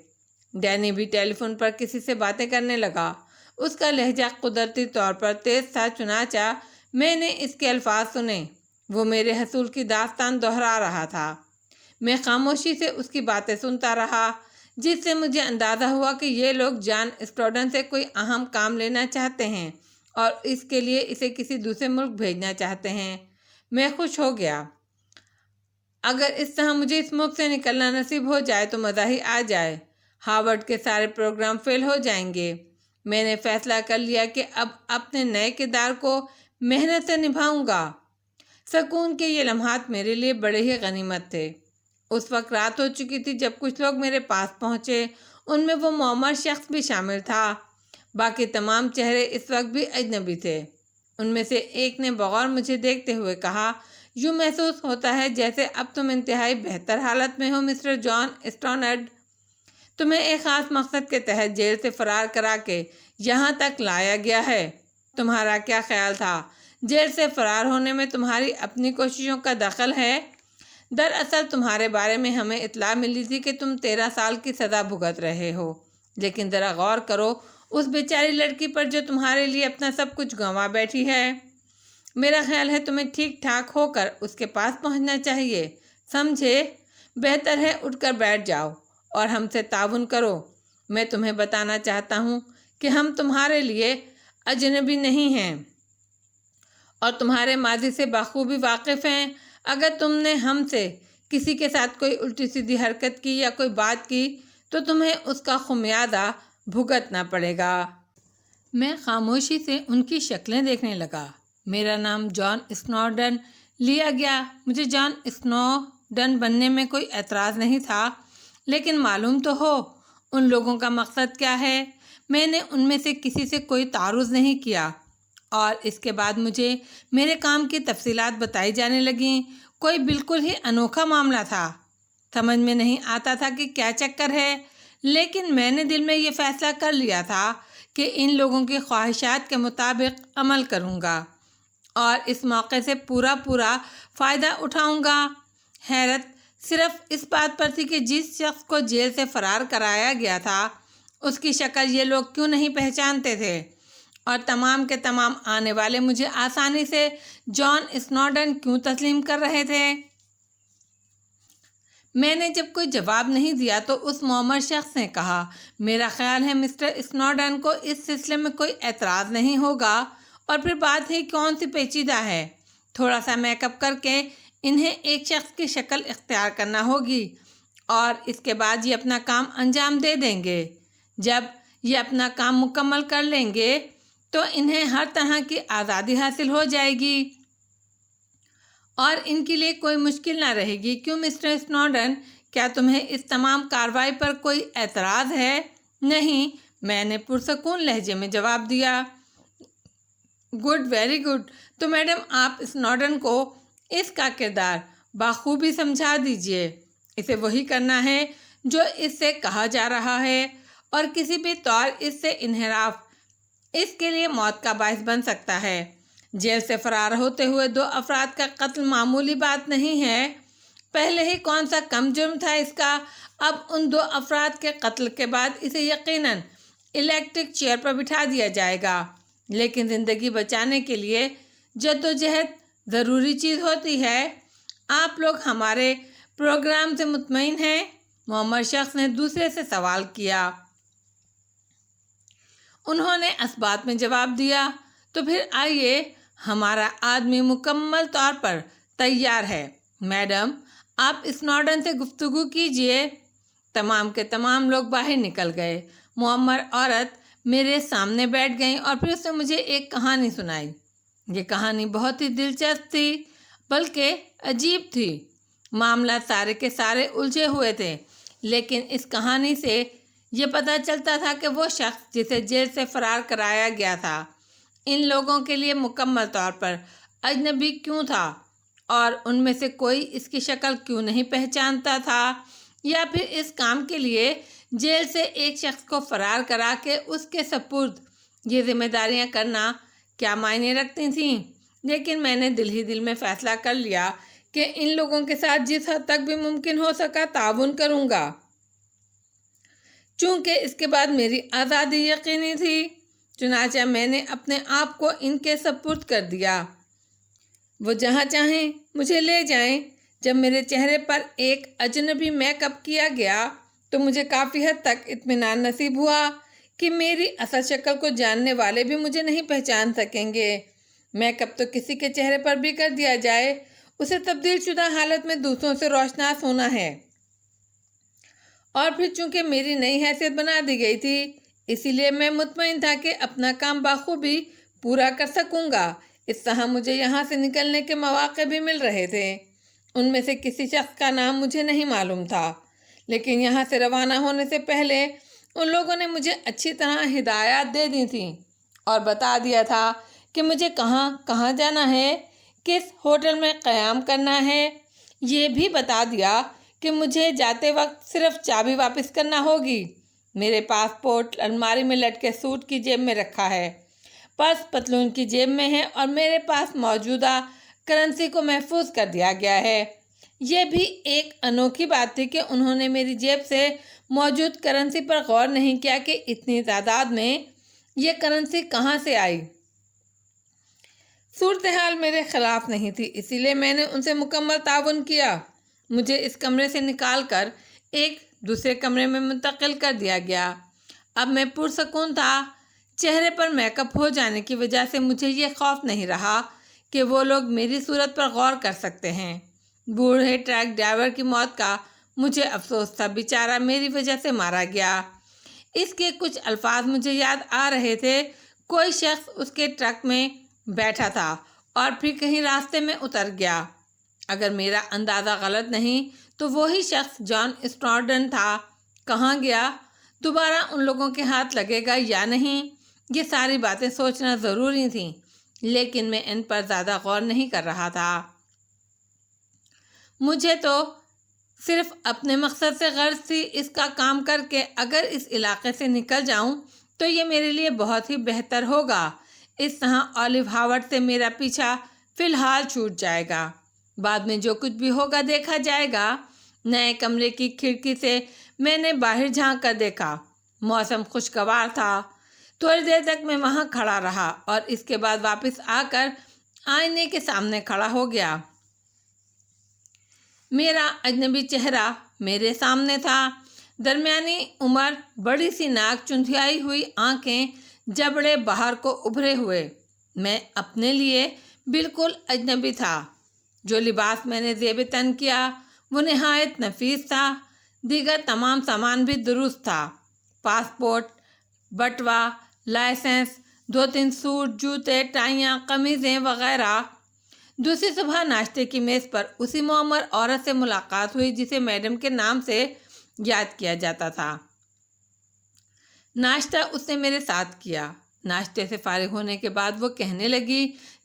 ڈینی بھی ٹیلی فون پر کسی سے باتیں کرنے لگا۔ اس کا لہجہ قدرتی طور پر تیز تھا، چنانچہ میں نے اس کے الفاظ سنے۔ وہ میرے حصول کی داستان دہرا رہا تھا۔ میں خاموشی سے اس کی باتیں سنتا رہا، جس سے مجھے اندازہ ہوا کہ یہ لوگ جان اسٹوڈن سے کوئی اہم کام لینا چاہتے ہیں اور اس کے لیے اسے کسی دوسرے ملک بھیجنا چاہتے ہیں۔ میں خوش ہو گیا۔ اگر اس طرح مجھے اس ملک سے نکلنا نصیب ہو جائے تو مزہ ہی آ جائے۔ ہارورڈ کے سارے پروگرام فیل ہو جائیں گے۔ میں نے فیصلہ کر لیا کہ اب اپنے نئے کردار کو محنت سے نبھاؤں گا۔ سکون کے یہ لمحات میرے لیے بڑے ہی غنیمت تھے۔ اس وقت رات ہو چکی تھی جب کچھ لوگ میرے پاس پہنچے، ان میں وہ معمر شخص بھی شامل تھا۔ باقی تمام چہرے اس وقت بھی اجنبی تھے۔ ان میں سے ایک نے بغور مجھے دیکھتے ہوئے کہا، یوں محسوس ہوتا ہے جیسے اب تم انتہائی بہتر حالت میں ہو مسٹر جان اسٹونرڈ۔ تمہیں ایک خاص مقصد کے تحت جیل سے فرار کرا کے یہاں تک لایا گیا ہے۔ تمہارا کیا خیال تھا؟ جیل سے فرار ہونے میں تمہاری اپنی کوششوں کا دخل ہے؟ دراصل تمہارے بارے میں ہمیں اطلاع ملی تھی کہ تم 13 سال کی سزا بھگت رہے ہو، لیکن ذرا غور کرو اس بیچاری لڑکی پر جو تمہارے لیے اپنا سب کچھ گنوا بیٹھی ہے۔ میرا خیال ہے تمہیں ٹھیک ٹھاک ہو کر اس کے پاس پہنچنا چاہیے، سمجھے؟ بہتر ہے اٹھ کر بیٹھ جاؤ اور ہم سے تعاون کرو۔ میں تمہیں بتانا چاہتا ہوں کہ ہم تمہارے لیے اجنبی نہیں ہیں اور تمہارے ماضی سے بخوبی واقف ہیں۔ اگر تم نے ہم سے کسی کے ساتھ کوئی الٹی سیدھی حرکت کی یا کوئی بات کی تو تمہیں اس کا خمیازہ بھگتنا پڑے گا۔ میں خاموشی سے ان کی شکلیں دیکھنے لگا۔ میرا نام جان اسنوڈن لیا گیا۔ مجھے جان اسنوڈن بننے میں کوئی اعتراض نہیں تھا، لیکن معلوم تو ہو ان لوگوں کا مقصد کیا ہے۔ میں نے ان میں سے کسی سے کوئی تعارض نہیں کیا، اور اس کے بعد مجھے میرے کام کی تفصیلات بتائی جانے لگیں۔ کوئی بالکل ہی انوکھا معاملہ تھا۔ سمجھ میں نہیں آتا تھا کہ کیا چکر ہے، لیکن میں نے دل میں یہ فیصلہ کر لیا تھا کہ ان لوگوں کی خواہشات کے مطابق عمل کروں گا اور اس موقع سے پورا فائدہ اٹھاؤں گا۔ حیرت صرف اس بات پر تھی کہ جس شخص کو جیل سے فرار کرایا گیا تھا اس کی شکل یہ لوگ کیوں نہیں پہچانتے تھے، اور تمام کے تمام آنے والے مجھے آسانی سے جان اسنوڈن کیوں تسلیم کر رہے تھے۔ میں نے جب کوئی جواب نہیں دیا تو اس معمر شخص نے کہا، میرا خیال ہے مسٹر اسنوڈن کو اس سلسلے میں کوئی اعتراض نہیں ہوگا، اور پھر بات ہی کون سی پیچیدہ ہے۔ تھوڑا سا میک اپ کر کے انہیں ایک شخص کی شکل اختیار کرنا ہوگی، اور اس کے بعد یہ اپنا کام انجام دے دیں گے۔ جب یہ اپنا کام مکمل کر لیں گے تو انہیں ہر طرح کی آزادی حاصل ہو جائے گی اور ان کے لیے کوئی مشکل نہ رہے گی۔ کیوں مسٹر اسنوڈن، کیا تمہیں اس تمام کارروائی پر کوئی اعتراض ہے؟ نہیں، میں نے پرسکون لہجے میں جواب دیا۔ Good, very good. تو میڈم آپ اسنوڈن کو اس کا کردار بخوبی سمجھا دیجئے۔ اسے وہی کرنا ہے جو اس سے کہا جا رہا ہے، اور کسی بھی طور اس سے انحراف اس کے لیے موت کا باعث بن سکتا ہے۔ جیل سے فرار ہوتے ہوئے 2 افراد کا قتل معمولی بات نہیں ہے۔ پہلے ہی کون سا کم جرم تھا اس کا، اب ان 2 افراد کے قتل کے بعد اسے یقیناً الیکٹرک چیئر پر بٹھا دیا جائے گا۔ لیکن زندگی بچانے کے لیے جدوجہد ضروری چیز ہوتی ہے۔ آپ لوگ ہمارے پروگرام سے مطمئن ہیں؟ معمر شخص نے دوسرے سے سوال کیا۔ انہوں نے اسبات میں جواب دیا۔ تو پھر آئیے، ہمارا آدمی مکمل طور پر تیار ہے۔ میڈم آپ اسنوڈن سے گفتگو کیجئے۔ تمام کے تمام لوگ باہر نکل گئے۔ معمر عورت میرے سامنے بیٹھ گئیں اور پھر اس نے مجھے ایک کہانی سنائی۔ یہ کہانی بہت ہی دلچسپ تھی، بلکہ عجیب تھی۔ معاملات سارے کے سارے الجھے ہوئے تھے، لیکن اس کہانی سے یہ پتہ چلتا تھا کہ وہ شخص جسے جیل سے فرار کرایا گیا تھا ان لوگوں کے لیے مکمل طور پر اجنبی کیوں تھا، اور ان میں سے کوئی اس کی شکل کیوں نہیں پہچانتا تھا، یا پھر اس کام کے لیے جیل سے ایک شخص کو فرار کرا کے اس کے سپرد یہ ذمہ داریاں کرنا کیا معنی رکھتی تھیں۔ لیکن میں نے دل ہی دل میں فیصلہ کر لیا کہ ان لوگوں کے ساتھ جس حد تک بھی ممکن ہو سکا تعاون کروں گا، چونکہ اس کے بعد میری آزادی یقینی تھی۔ چنانچہ میں نے اپنے آپ کو ان کے سپرد کر دیا۔ وہ جہاں چاہیں مجھے لے جائیں۔ جب میرے چہرے پر ایک اجنبی میک اپ کیا گیا تو مجھے کافی حد تک اطمینان نصیب ہوا کہ میری اصل شکل کو جاننے والے بھی مجھے نہیں پہچان سکیں گے۔ میک اپ تو کسی کے چہرے پر بھی کر دیا جائے، اسے تبدیل شدہ حالت میں دوسروں سے روشناس ہونا ہے، اور پھر چونکہ میری نئی حیثیت بنا دی گئی تھی، اسی لیے میں مطمئن تھا کہ اپنا کام بخوبی پورا کر سکوں گا۔ اس طرح مجھے یہاں سے نکلنے کے مواقع بھی مل رہے تھے۔ ان میں سے کسی شخص کا نام مجھے نہیں معلوم تھا، لیکن یہاں سے روانہ ہونے سے پہلے ان لوگوں نے مجھے اچھی طرح ہدایات دے دی تھیں اور بتا دیا تھا کہ مجھے کہاں کہاں جانا ہے، کس ہوٹل میں قیام کرنا ہے۔ یہ بھی بتا دیا کہ مجھے جاتے وقت صرف چابی واپس کرنا ہوگی۔ میرے پاسپورٹ الماری میں لٹکے سوٹ کی جیب میں رکھا ہے، پرس پتلون کی جیب میں ہے، اور میرے پاس موجودہ کرنسی کو محفوظ کر دیا گیا ہے۔ یہ بھی ایک انوکھی بات تھی کہ انہوں نے میری جیب سے موجود کرنسی پر غور نہیں کیا کہ اتنی تعداد میں یہ کرنسی کہاں سے آئی۔ صورتحال میرے خلاف نہیں تھی، اسی لیے میں نے ان سے مکمل تعاون کیا۔ مجھے اس کمرے سے نکال کر ایک دوسرے کمرے میں منتقل کر دیا گیا۔ اب میں پرسکون تھا۔ چہرے پر میک اپ ہو جانے کی وجہ سے مجھے یہ خوف نہیں رہا کہ وہ لوگ میری صورت پر غور کر سکتے ہیں۔ بوڑھے ٹرک ڈرائیور کی موت کا مجھے افسوس تھا، بیچارہ میری وجہ سے مارا گیا۔ اس کے کچھ الفاظ مجھے یاد آ رہے تھے۔ کوئی شخص اس کے ٹرک میں بیٹھا تھا اور پھر کہیں راستے میں اتر گیا۔ اگر میرا اندازہ غلط نہیں تو وہی شخص جان اسنوڈن تھا۔ کہاں گیا؟ دوبارہ ان لوگوں کے ہاتھ لگے گا یا نہیں؟ یہ ساری باتیں سوچنا ضروری تھیں، لیکن میں ان پر زیادہ غور نہیں کر رہا تھا۔ مجھے تو صرف اپنے مقصد سے غرض تھی۔ اس کا کام کر کے اگر اس علاقے سے نکل جاؤں تو یہ میرے لیے بہت ہی بہتر ہوگا۔ اس طرح اولیو ہاورڈ سے میرا پیچھا فی الحال چھوٹ جائے گا۔ بعد میں جو کچھ بھی ہوگا دیکھا جائے گا۔ نئے کمرے کی کھڑکی سے میں نے باہر جھانک کر دیکھا۔ موسم خوشگوار تھا۔ تھوڑی دیر تک میں وہاں کھڑا رہا اور اس کے بعد واپس آ کر آئینے کے سامنے کھڑا ہو گیا۔ میرا اجنبی چہرہ میرے سامنے تھا۔ درمیانی عمر، بڑی سی ناک، چندھیائی ہوئی آنکھیں، جبڑے باہر کو ابھرے ہوئے۔ میں اپنے لیے بالکل اجنبی تھا۔ جو لباس میں نے زیب تن کیا وہ نہایت نفیس تھا۔ دیگر تمام سامان بھی درست تھا۔ پاسپورٹ، بٹوا، لائسنس، 2-3 سوٹ، جوتے، ٹائیاں، قمیضیں وغیرہ۔ دوسری صبح ناشتے کی میز پر اسی معمر عورت سے ملاقات ہوئی جسے میڈم کے نام سے یاد کیا جاتا تھا۔ ناشتہ اس نے میرے ساتھ کیا۔ ناشتے سے فارغ ہونے کے بعد وہ کہنے لگی،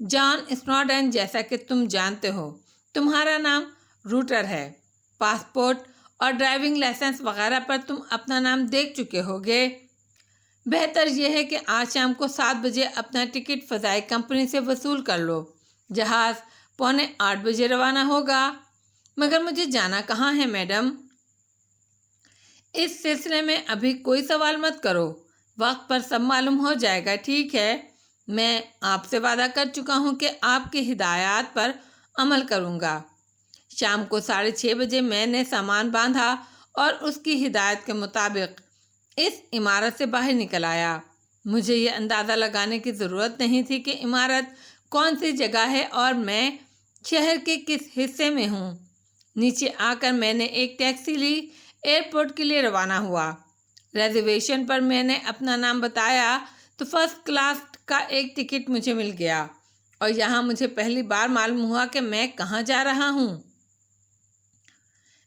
جان اسنوڈن، جیسا کہ تم جانتے ہو تمہارا نام روٹر ہے۔ پاسپورٹ اور ڈرائیونگ لائسنس وغیرہ پر تم اپنا نام دیکھ چکے ہوگے۔ بہتر یہ ہے کہ آج شام کو 7 بجے اپنا ٹکٹ فضائی کمپنی سے وصول کر لو۔ جہاز 7:45 بجے روانہ ہوگا۔ مگر مجھے جانا کہاں ہے میڈم؟ اس سلسلے میں ابھی کوئی سوال مت کرو، وقت پر سب معلوم ہو جائے گا، ٹھیک ہے؟ میں آپ سے وعدہ کر چکا ہوں کہ آپ کی ہدایات پر عمل کروں گا۔ شام کو 6:30 بجے میں نے سامان باندھا اور اس کی ہدایت کے مطابق اس عمارت سے باہر نکل آیا۔ مجھے یہ اندازہ لگانے کی ضرورت نہیں تھی کہ عمارت کون سی جگہ ہے اور میں شہر کے کس حصے میں ہوں۔ نیچے آ کر میں نے ایک ٹیکسی لی، ایئرپورٹ کے لیے روانہ ہوا۔ ریزرویشن پر میں نے اپنا نام بتایا تو فرسٹ کلاس کا ایک ٹکٹ مجھے مل گیا اور یہاں مجھے پہلی بار معلوم ہوا کہ میں کہاں جا رہا ہوں۔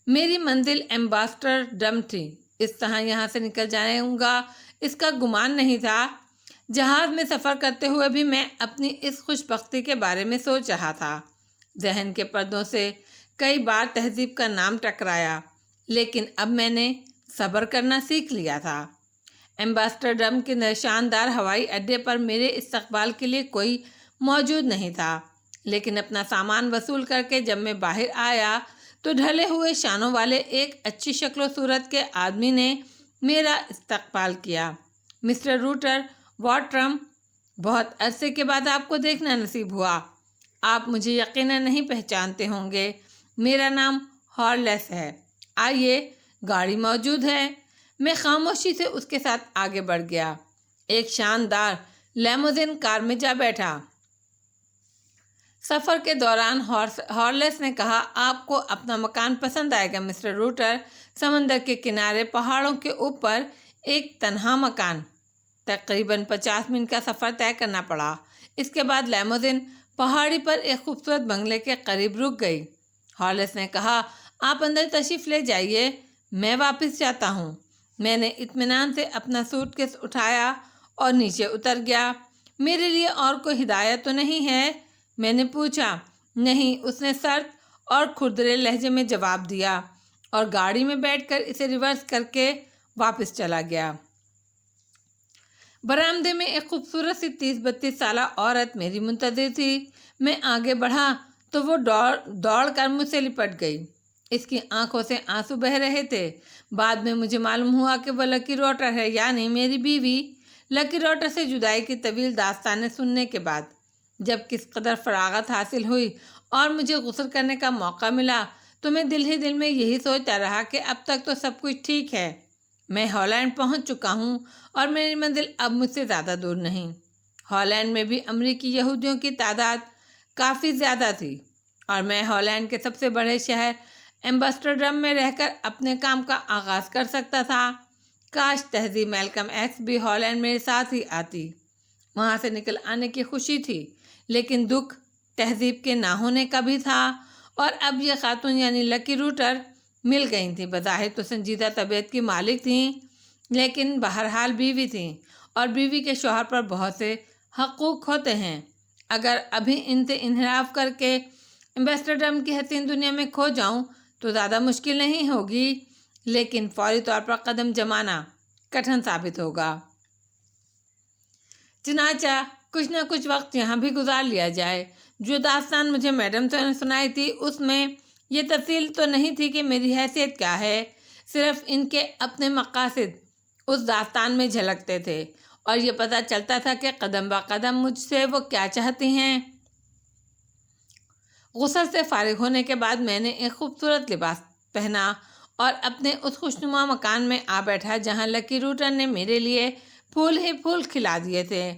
میری منزل ایمباسٹر ڈم تھی۔ اس طرح یہاں سے نکل جاؤں گا اس کا گمان نہیں تھا۔ جہاز میں سفر کرتے ہوئے بھی میں اپنی اس خوش بختی کے بارے میں سوچ رہا تھا۔ ذہن کے پردوں سے کئی بار تہذیب کا نام ٹکرایا، لیکن اب میں نے صبر کرنا سیکھ لیا تھا۔ ایمباسٹر ڈم کے شاندار ہوائی اڈے پر میرے استقبال کے لیے کوئی موجود نہیں تھا، لیکن اپنا سامان وصول کر کے جب میں باہر آیا تو ڈھلے ہوئے شانوں والے ایک اچھی شکل و صورت کے آدمی نے میرا استقبال کیا۔ مسٹر روٹر واٹرم، بہت عرصے کے بعد آپ کو دیکھنا نصیب ہوا۔ آپ مجھے یقیناً نہیں پہچانتے ہوں گے۔ میرا نام ہارلیس ہے۔ آئیے، گاڑی موجود ہے۔ میں خاموشی سے اس کے ساتھ آگے بڑھ گیا۔ ایک شاندار لیموزین کار میں جا بیٹھا۔ سفر کے دوران ہارلیس نے کہا، آپ کو اپنا مکان پسند آئے گا مسٹر روٹر۔ سمندر کے کنارے، پہاڑوں کے اوپر ایک تنہا مکان۔ تقریباً 50 منٹ کا سفر طے کرنا پڑا۔ اس کے بعد لیموزین پہاڑی پر ایک خوبصورت بنگلے کے قریب رک گئی۔ ہارلیس نے کہا، آپ اندر تشریف لے جائیے، میں واپس جاتا ہوں۔ میں نے اطمینان سے اپنا سوٹ کیس اٹھایا اور نیچے اتر گیا۔ میرے لیے اور کوئی ہدایت تو نہیں ہے؟ میں نے پوچھا۔ نہیں، اس نے سرد اور کھردرے لہجے میں جواب دیا اور گاڑی میں بیٹھ کر اسے ریورس کر کے واپس چلا گیا۔ برآمدے میں ایک خوبصورت سی 30-32 سالہ عورت میری منتظر تھی۔ میں آگے بڑھا تو وہ دوڑ کر مجھ سے لپٹ گئی۔ اس کی آنکھوں سے آنسو بہہ رہے تھے۔ بعد میں مجھے معلوم ہوا کہ وہ لکی روٹر ہے، یعنی میری بیوی۔ لکی روٹر سے جدائی کی طویل داستانیں سننے کے بعد جب کس قدر فراغت حاصل ہوئی اور مجھے غسل کرنے کا موقع ملا تو میں دل ہی دل میں یہی سوچتا رہا کہ اب تک تو سب کچھ ٹھیک ہے۔ میں ہالینڈ پہنچ چکا ہوں اور میری منزل اب مجھ سے زیادہ دور نہیں۔ ہالینڈ میں بھی امریکی یہودیوں کی تعداد کافی زیادہ تھی اور میں ہالینڈ کے سب سے بڑے شہر ایمباسٹرڈم میں رہ کر اپنے کام کا آغاز کر سکتا تھا۔ کاش تہذیب میلکم ایکس بھی ہالینڈ میرے ساتھ ہی آتی، وہاں سے نکل آنے کی خوشی تھی، لیکن دکھ تہذیب کے نہ ہونے کا بھی تھا۔ اور اب یہ خاتون یعنی لکی روٹر مل گئی تھیں۔ بظاہر تو سنجیدہ طبیعت کی مالک تھیں، لیکن بہرحال بیوی تھیں، اور بیوی کے شوہر پر بہت سے حقوق ہوتے ہیں۔ اگر ابھی ان سے انحراف کر کے ایمسٹرڈیم کی حسین دنیا میں کھو جاؤں تو زیادہ مشکل نہیں ہوگی، لیکن فوری طور پر قدم جمانا کٹھن ثابت ہوگا۔ چنانچہ کچھ نہ کچھ وقت یہاں بھی گزار لیا جائے۔ جو داستان مجھے میڈم سے سنائی تھی اس میں یہ تفصیل تو نہیں تھی کہ میری حیثیت کیا ہے، صرف ان کے اپنے مقاصد اس داستان میں جھلکتے تھے، اور یہ پتہ چلتا تھا کہ قدم با قدم مجھ سے وہ کیا چاہتی ہیں۔ غسل سے فارغ ہونے کے بعد میں نے ایک خوبصورت لباس پہنا اور اپنے اس خوشنما مکان میں آ بیٹھا جہاں لکی روٹر نے میرے لیے پھول ہی پھول کھلا دیے تھے۔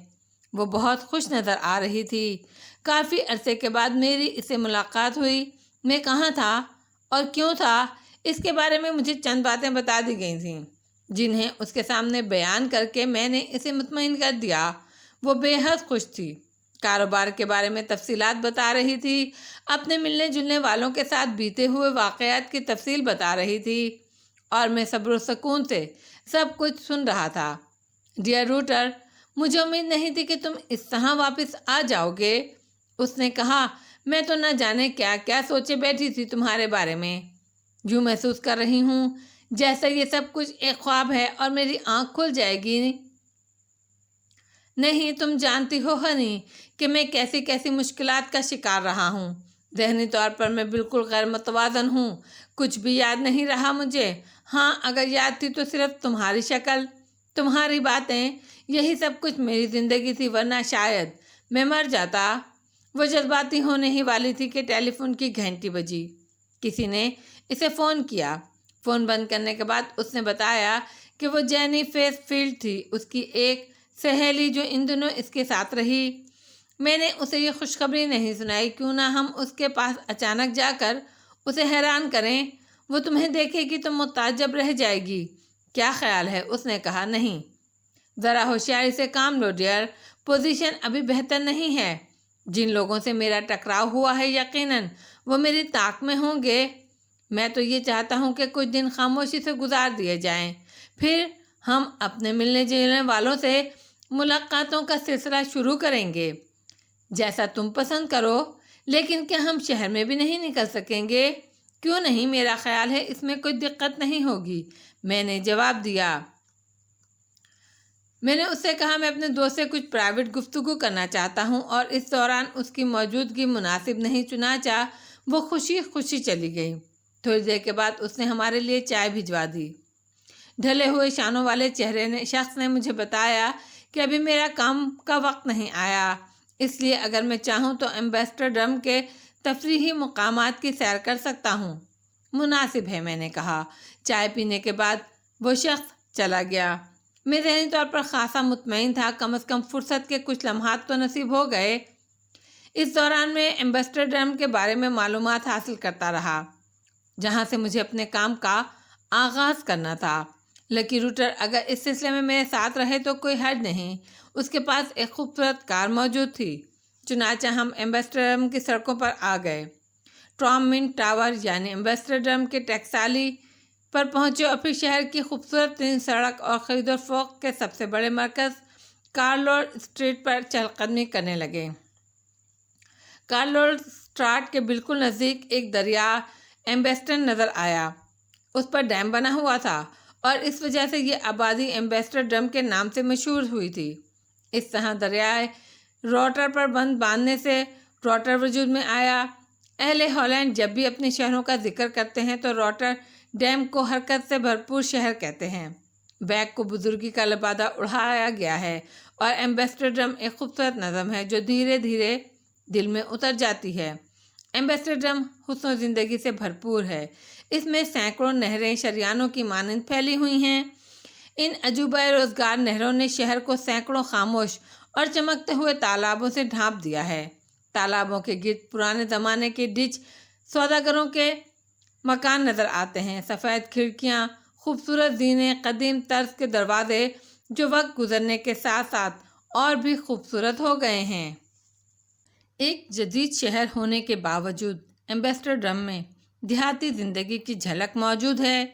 وہ بہت خوش نظر آ رہی تھی۔ کافی عرصے کے بعد میری اس سے ملاقات ہوئی۔ میں کہاں تھا اور کیوں تھا، اس کے بارے میں مجھے چند باتیں بتا دی گئی تھیں، جنہیں اس کے سامنے بیان کر کے میں نے اسے مطمئن کر دیا۔ وہ بے حد خوش تھی، کاروبار کے بارے میں تفصیلات بتا رہی تھی، اپنے ملنے جلنے والوں کے ساتھ بیتے ہوئے واقعات کی تفصیل بتا رہی تھی، اور میں صبر و سکون سے سب کچھ سن رہا تھا۔ ڈیئر روٹر، مجھے امید نہیں تھی کہ تم اس طرح واپس آ جاؤ گے، اس نے کہا۔ میں تو نہ جانے کیا کیا سوچے بیٹھی تھی تمہارے بارے میں۔ یوں محسوس کر رہی ہوں جیسا یہ سب کچھ ایک خواب ہے اور میری آنکھ کھل جائے گی۔ نہیں، تم جانتی ہو ہنی کہ میں کیسی کیسی مشکلات کا شکار رہا ہوں۔ ذہنی طور پر میں بالکل غیر متوازن ہوں، کچھ بھی یاد نہیں رہا مجھے۔ ہاں، اگر یاد تھی تو صرف تمہاری شکل، تمہاری باتیں، یہی سب کچھ میری زندگی تھی، ورنہ شاید میں مر جاتا۔ وہ جذباتی ہونے ہی والی تھی کہ ٹیلی فون کی گھنٹی بجی۔ کسی نے اسے فون کیا۔ فون بند کرنے کے بعد اس نے بتایا کہ وہ جینی فیس فیلڈ تھی، اس کی ایک سہیلی جو ان دنوں اس کے ساتھ رہی۔ میں نے اسے یہ خوشخبری نہیں سنائی، کیوں نہ ہم اس کے پاس اچانک جا کر اسے حیران کریں۔ وہ تمہیں دیکھے گی تو متعجب رہ جائے گی۔ کیا خیال ہے؟ اس نے کہا۔ نہیں، ذرا ہوشیاری سے کام لو ڈیئر، پوزیشن ابھی بہتر نہیں ہے۔ جن لوگوں سے میرا ٹکراؤ ہوا ہے یقیناً وہ میری طاق میں ہوں گے۔ میں تو یہ چاہتا ہوں کہ کچھ دن خاموشی سے گزار دیے جائیں، پھر ہم اپنے ملنے جلنے والوں سے ملاقاتوں کا سلسلہ شروع کریں گے، جیسا تم پسند کرو۔ لیکن کیا ہم شہر میں بھی نہیں نکل سکیں گے؟ کیوں نہیں، میرا خیال ہے اس میں کوئی دقت نہیں ہوگی، میں نے جواب دیا۔ میں نے اس سے کہا میں اپنے دوست سے کچھ پرائیویٹ گفتگو کرنا چاہتا ہوں، اور اس دوران اس کی موجودگی مناسب نہیں، چنانچہ وہ خوشی خوشی چلی گئی۔ تھوڑی دیر کے بعد اس نے ہمارے لیے چائے بھجوا دی۔ ڈھلے ہوئے شانوں والے چہرے شخص نے مجھے بتایا کہ ابھی میرا کام کا وقت نہیں آیا، اس لیے اگر میں چاہوں تو ایمسٹرڈیم کے تفریحی مقامات کی سیر کر سکتا ہوں۔ مناسب ہے، میں نے کہا۔ چائے پینے کے بعد وہ شخص چلا گیا۔ میں ذہنی طور پر خاصا مطمئن تھا، کم از کم فرصت کے کچھ لمحات تو نصیب ہو گئے۔ اس دوران میں ایمسٹرڈیم کے بارے میں معلومات حاصل کرتا رہا، جہاں سے مجھے اپنے کام کا آغاز کرنا تھا۔ لکی روٹر اگر اس سلسلے میں میرے ساتھ رہے تو کوئی حرج نہیں، اس کے پاس ایک خوبصورت کار موجود تھی۔ چنانچہ ہم ایمسٹرڈیم کی سڑکوں پر آ گئے۔ ٹراممنٹ ٹاور یعنی ایمسٹرڈیم کے ٹیکسالی پر پہنچے، اور پھر شہر کی خوبصورت ترین سڑک اور خرید و فروخت کے سب سے بڑے مرکز کارلور اسٹریٹ پر چہل قدمی کرنے لگے۔ کارلور اسٹریٹ کے بالکل نزدیک ایک دریا ایمبیسٹن نظر آیا۔ اس پر ڈیم بنا ہوا تھا، اور اس وجہ سے یہ آبادی ایمسٹرڈیم کے نام سے مشہور ہوئی تھی۔ اس طرح دریائے روٹر پر بند باندھنے سے روٹر وجود میں آیا۔ اہل ہالینڈ جب بھی اپنے شہروں کا ذکر کرتے ہیں تو روٹر ڈیم کو حرکت سے بھرپور شہر کہتے ہیں۔ بیگ کو بزرگی کا لبادہ اڑایا گیا ہے، اور ایمسٹرڈیم ایک خوبصورت نظم ہے جو دھیرے دھیرے دل میں اتر جاتی ہے۔ ایمسٹرڈیم حسن و زندگی سے بھرپور ہے۔ اس میں سینکڑوں نہریں شریانوں کی مانند پھیلی ہوئی ہیں۔ ان عجوبہ روزگار نہروں نے شہر کو سینکڑوں خاموش اور چمکتے ہوئے تالابوں سے ڈھانپ دیا ہے۔ تالابوں کے گرد پرانے زمانے کے ڈچ سوداگروں کے مکان نظر آتے ہیں۔ سفید کھڑکیاں خوبصورت زینے، قدیم طرز کے دروازے جو وقت گزرنے کے ساتھ ساتھ اور بھی خوبصورت ہو گئے ہیں۔ ایک جدید شہر ہونے کے باوجود ایمسٹرڈیم میں دیہاتی زندگی کی جھلک موجود ہے۔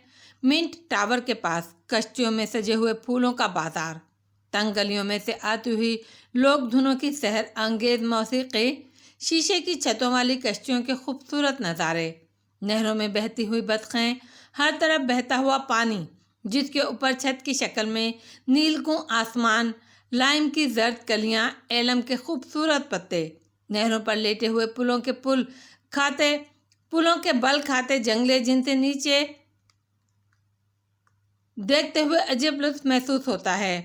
منٹ ٹاور کے پاس کشتیوں میں سجے ہوئے پھولوں کا بازار، تنگ گلیوں میں سے آتی ہوئی لوک دھنوں کی سحر انگیز موسیقی، شیشے کی چھتوں والی کشتیوں کے خوبصورت نظارے، نہروں میں بہتی ہوئی بطخیں، ہر طرف بہتا ہوا پانی جس کے اوپر چھت کی شکل میں نیلگوں آسمان، لائم کی زرد کلیاں، ایلم کے خوبصورت پتے، نہروں پر لیٹے ہوئے پلوں کے بل کھاتے جنگلے جن سے نیچے دیکھتے ہوئے عجیب لطف محسوس ہوتا ہے۔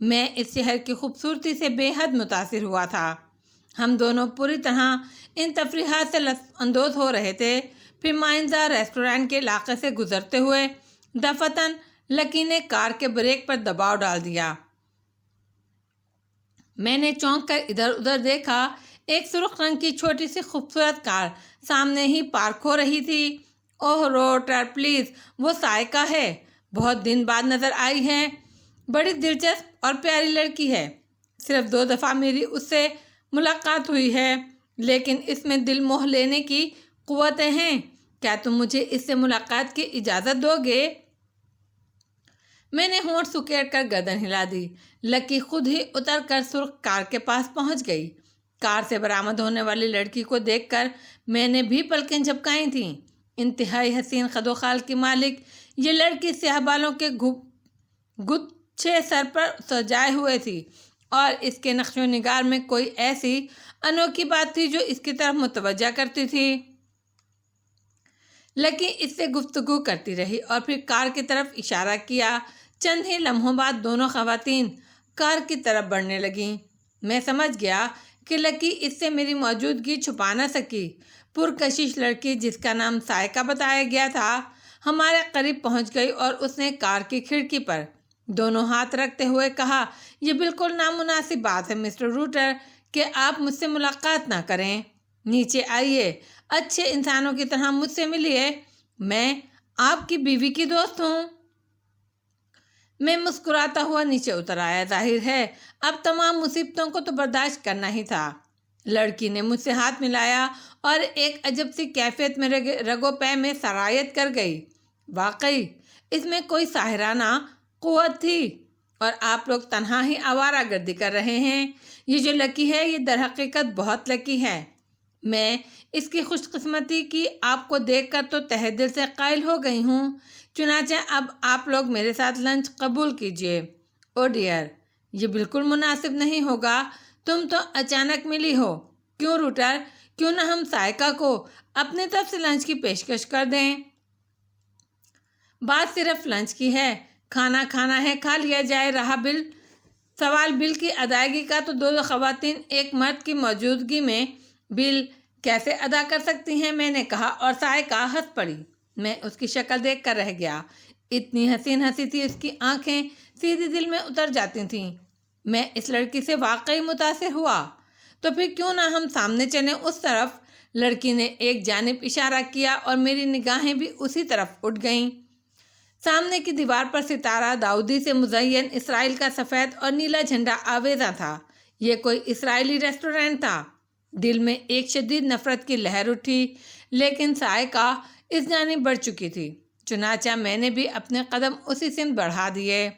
میں اس شہر کی خوبصورتی سے بے حد متاثر ہوا تھا۔ ہم دونوں پوری طرح ان تفریحات سے لطف اندوز ہو رہے تھے۔ پھر مائنزا ریسٹورانٹ کے علاقے سے گزرتے ہوئے دفتن لکی نے کار کے بریک پر دباؤ ڈال دیا۔ میں نے چونک کر ادھر ادھر دیکھا۔ ایک سرخ رنگ کی چھوٹی سی خوبصورت کار سامنے ہی پارک ہو رہی تھی۔ اوہ روٹر پلیز، وہ سائیکا ہے، بہت دن بعد نظر آئی ہے، بڑی دلچسپ اور پیاری لڑکی ہے۔ صرف 2 دفعہ میری اس سے ملاقات ہوئی ہے، لیکن اس میں دل موہ لینے کی قوتیں ہیں۔ کیا تم مجھے اس سے ملاقات کی اجازت دو گے؟ میں نے ہونٹ سکیڑ کر گردن ہلا دی۔ لکی خود ہی اتر کر سرخ کار کے پاس پہنچ گئی۔ کار سے برآمد ہونے والی لڑکی کو دیکھ کر میں نے بھی پلکیں جھپکائی تھیں۔ انتہائی حسین قد و خال کی مالک یہ لڑکی سیاہ بالوں کے گچھے سر پر سجائے ہوئے تھی، اور اس کے نقش و نگار میں کوئی ایسی انوکھی بات تھی جو اس کی طرف متوجہ کرتی تھی۔ لکی اس سے گفتگو کرتی رہی اور پھر کار کی طرف اشارہ کیا۔ چند ہی لمحوں بعد دونوں خواتین کار کی طرف بڑھنے لگیں۔ میں سمجھ گیا کہ لکی اس سے میری موجودگی چھپا نہ سکی۔ پرکشش لڑکی جس کا نام سائیکا بتایا گیا تھا ہمارے قریب پہنچ گئی اور اس نے کار کی کھڑکی پر دونوں ہاتھ رکھتے ہوئے کہا، یہ بالکل نامناسب بات ہے مسٹر روٹر کہ آپ مجھ سے ملاقات نہ کریں۔ نیچے آئیے، اچھے انسانوں کی طرح مجھ سے ملیے، میں آپ کی بیوی کی دوست ہوں۔ میں مسکراتا ہوا نیچے اتر آیا۔ ظاہر ہے اب تمام مصیبتوں کو تو برداشت کرنا ہی تھا۔ لڑکی نے مجھ سے ہاتھ ملایا اور ایک عجب سی کیفیت میں رگو پے میں سرایت کر گئی۔ واقعی اس میں کوئی ساحرانہ قوت تھی، اور آپ لوگ تنہا ہی آوارہ گردی کر رہے ہیں۔ یہ جو لکی ہے یہ در حقیقت بہت لکی ہے۔ میں اس کی خوش قسمتی کی آپ کو دیکھ کر تو تہہ دل سے قائل ہو گئی ہوں۔ چنانچہ اب آپ لوگ میرے ساتھ لنچ قبول کیجیے۔ او ڈیئر، یہ بالکل مناسب نہیں ہوگا، تم تو اچانک ملی ہو۔ کیوں روٹر، کیوں نہ ہم سائیکا کو اپنی طرف سے لنچ کی پیشکش کر دیں؟ بات صرف لنچ کی ہے، کھانا کھانا ہے، کھا لیا جائے۔ رہا سوال بل کی ادائیگی کا، تو 2 خواتین ایک مرد کی موجودگی میں بل کیسے ادا کر سکتی ہیں؟ میں نے کہا، اور سائیکا ہنس پڑی۔ میں اس کی شکل دیکھ کر رہ گیا۔ اتنی حسین ہنسی تھی، اس کی آنکھیں سیدھی دل میں اتر جاتی تھیں۔ میں اس لڑکی سے واقعی متاثر ہوا۔ تو پھر کیوں نہ ہم سامنے چلیں اس طرف؟ لڑکی نے ایک جانب اشارہ کیا اور میری نگاہیں بھی اسی طرف اٹھ گئیں۔ سامنے کی دیوار پر ستارہ داؤدی سے مزین اسرائیل کا سفید اور نیلا جھنڈا آویزاں تھا۔ یہ کوئی اسرائیلی ریسٹورینٹ تھا۔ دل میں ایک شدید نفرت کی لہر اٹھی، لیکن سائیکا اس جانب بڑھ چکی تھی، چنانچہ میں نے بھی اپنے قدم اسی سمت بڑھا دیے۔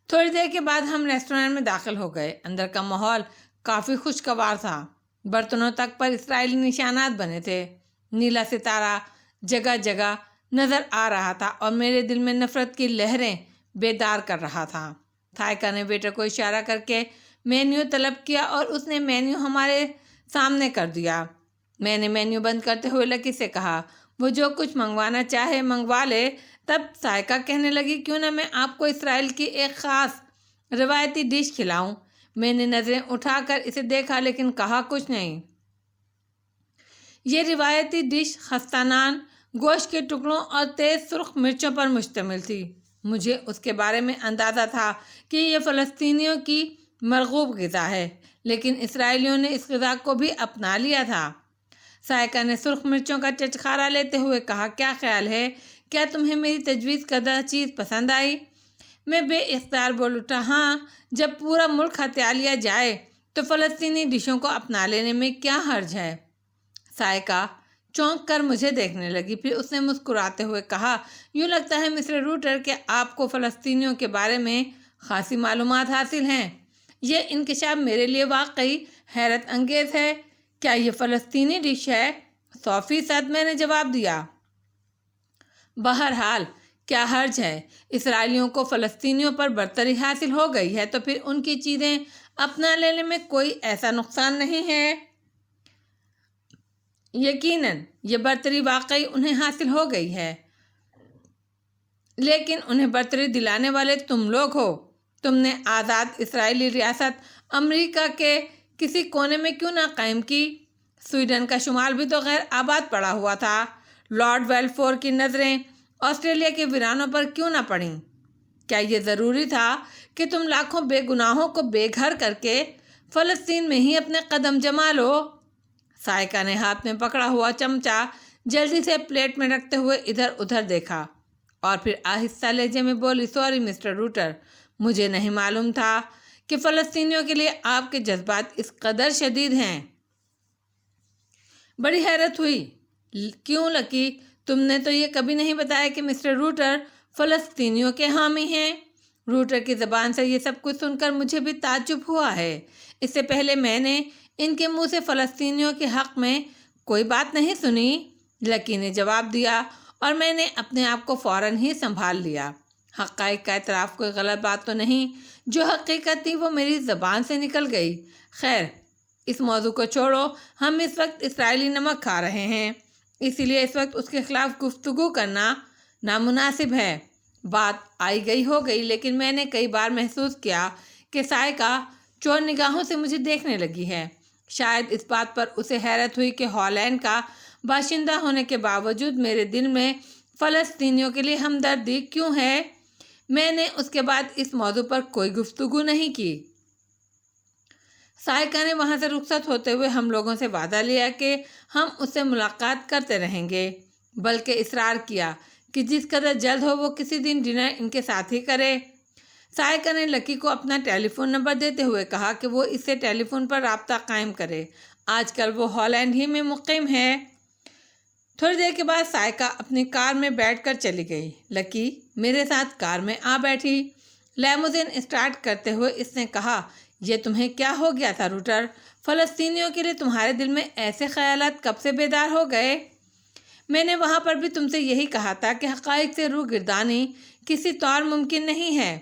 تھوڑی دیر کے بعد ہم ریسٹورانٹ میں داخل ہو گئے۔ اندر کا ماحول کافی خوشگوار تھا۔ برتنوں تک پر اسرائیلی نشانات بنے تھے۔ نیلا ستارہ جگہ جگہ نظر آ رہا تھا اور میرے دل میں نفرت کی لہریں بیدار کر رہا تھا۔ سائیکا نے ویٹر کو اشارہ کر کے مینیو طلب کیا اور اس نے مینیو ہمارے سامنے کر دیا۔ میں نے مینیو بند کرتے ہوئے لکی سے کہا، وہ جو کچھ منگوانا چاہے منگوا لے۔ تب سائیکا کہنے لگی، کیوں نہ میں آپ کو اسرائیل کی ایک خاص روایتی ڈش کھلاؤں؟ میں نے نظریں اٹھا کر اسے دیکھا لیکن کہا کچھ نہیں۔ یہ روایتی ڈش خستہ نان، گوشت کے ٹکڑوں اور تیز سرخ مرچوں پر مشتمل تھی۔ مجھے اس کے بارے میں اندازہ تھا کہ یہ فلسطینیوں کی مرغوب غذا ہے، لیکن اسرائیلیوں نے اس غذا کو بھی اپنا لیا تھا۔ سائیکا نے سرخ مرچوں کا چٹخارا لیتے ہوئے کہا، کیا خیال ہے کیا تمہیں میری تجویز کردہ چیز پسند آئی؟ میں بے اختیار بول اٹھا، ہاں، جب پورا ملک ہتھیار لیا جائے تو فلسطینی ڈشوں کو اپنا لینے میں کیا حرج ہے؟ سائقہ چونک کر مجھے دیکھنے لگی، پھر اس نے مسکراتے ہوئے کہا، یوں لگتا ہے مسٹر روٹر کہ آپ کو فلسطینیوں کے بارے میں خاصی معلومات حاصل ہیں۔ یہ انکشاف میرے لیے واقعی حیرت انگیز ہے۔ کیا یہ فلسطینی ڈش ہے؟ 100% میں نے جواب دیا۔ بہرحال کیا حرج ہے؟ اسرائیلیوں کو فلسطینیوں پر برتری حاصل ہو گئی ہے تو پھر ان کی چیزیں اپنا لینے میں کوئی ایسا نقصان نہیں ہے۔ یقیناً یہ برتری واقعی انہیں حاصل ہو گئی ہے، لیکن انہیں برتری دلانے والے تم لوگ ہو۔ تم نے آزاد اسرائیلی ریاست امریکہ کے کسی کونے میں کیوں نہ قائم کی؟ سویڈن کا شمال بھی تو غیر آباد پڑا ہوا تھا۔ لارڈ ویلفور کی نظریں آسٹریلیا کے ویرانوں پر کیوں نہ پڑیں؟ کیا یہ ضروری تھا کہ تم لاکھوں بے گناہوں کو بے گھر کر کے فلسطین میں ہی اپنے قدم جما لو؟ سائقہ نے ہاتھ میں پکڑا ہوا چمچہ جلدی سے پلیٹ میں رکھتے ہوئے ادھر ادھر دیکھا اور پھر آہستہ لہجے میں بولی، سوری مسٹر روٹر، مجھے نہیں معلوم تھا کہ فلسطینیوں کے لیے آپ کے جذبات اس قدر شدید ہیں۔ بڑی حیرت ہوئی۔ کیوں لکی، تم نے تو یہ کبھی نہیں بتایا کہ مسٹر روٹر فلسطینیوں کے حامی ہیں۔ روٹر کی زبان سے یہ سب کچھ سن کر مجھے بھی تعجب ہوا ہے۔ اس سے پہلے میں نے ان کے منہ سے فلسطینیوں کے حق میں کوئی بات نہیں سنی، لکی نے جواب دیا، اور میں نے اپنے آپ کو فوراً ہی سنبھال لیا۔ حقائق کا اعتراف کوئی غلط بات تو نہیں، جو حقیقت تھی وہ میری زبان سے نکل گئی۔ خیر، اس موضوع کو چھوڑو، ہم اس وقت اسرائیلی نمک کھا رہے ہیں، اسی لیے اس وقت اس کے خلاف گفتگو کرنا نامناسب ہے۔ بات آئی گئی ہو گئی، لیکن میں نے کئی بار محسوس کیا کہ سائقہ چور نگاہوں سے مجھے دیکھنے لگی ہے۔ شاید اس بات پر اسے حیرت ہوئی کہ ہالینڈ کا باشندہ ہونے کے باوجود میرے دل میں فلسطینیوں کے لیے ہمدردی کیوں ہے۔ میں نے اس کے بعد اس موضوع پر کوئی گفتگو نہیں کی۔ سائقہ نے وہاں سے رخصت ہوتے ہوئے ہم لوگوں سے وعدہ لیا کہ ہم اس سے ملاقات کرتے رہیں گے، بلکہ اصرار کیا کہ جس قدر جلد ہو وہ کسی دن ڈنر ان کے ساتھ ہی کرے۔ سائقہ نے لکی کو اپنا ٹیلی فون نمبر دیتے ہوئے کہا کہ وہ اس سے ٹیلی فون پر رابطہ قائم کرے۔ آج کل وہ ہالینڈ ہی میں مقیم ہے۔ تھوڑی دیر کے بعد سائقہ اپنی کار میں بیٹھ کر چلی گئی۔ لکی میرے ساتھ کار میں آ بیٹھی۔ لیموزین اسٹارٹ کرتے ہوئے اس نے کہا، یہ تمہیں کیا ہو گیا تھا روٹر؟ فلسطینیوں کے لیے تمہارے دل میں ایسے خیالات کب سے بیدار ہو گئے؟ میں نے وہاں پر بھی تم سے یہی کہا تھا کہ حقائق سے روگردانی کسی طور ممکن نہیں ہے۔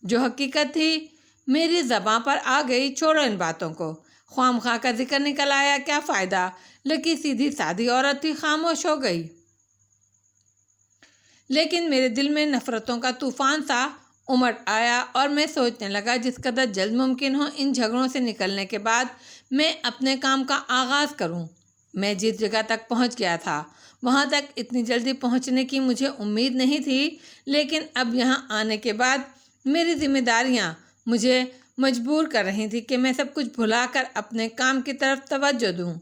جو حقیقت تھی میری زباں پر آ گئی، چھوڑو ان باتوں کو، خواہ خواہ کا ذکر نکل آیا، کیا فائدہ؟ لکی سیدھی سادھی عورت تھی، خاموش ہو گئی۔ لیکن میرے دل میں نفرتوں کا طوفان سا امٹ آیا اور میں سوچنے لگا جس قدر جلد ممکن ہو ان جھگڑوں سے نکلنے کے بعد میں اپنے کام کا آغاز کروں۔ میں جس جگہ تک پہنچ گیا تھا وہاں تک اتنی جلدی پہنچنے کی مجھے امید نہیں تھی، لیکن اب یہاں آنے کے بعد میری ذمہ داریاں مجھے مجبور کر رہی تھی کہ میں سب کچھ بھلا کر اپنے کام کی طرف توجہ دوں۔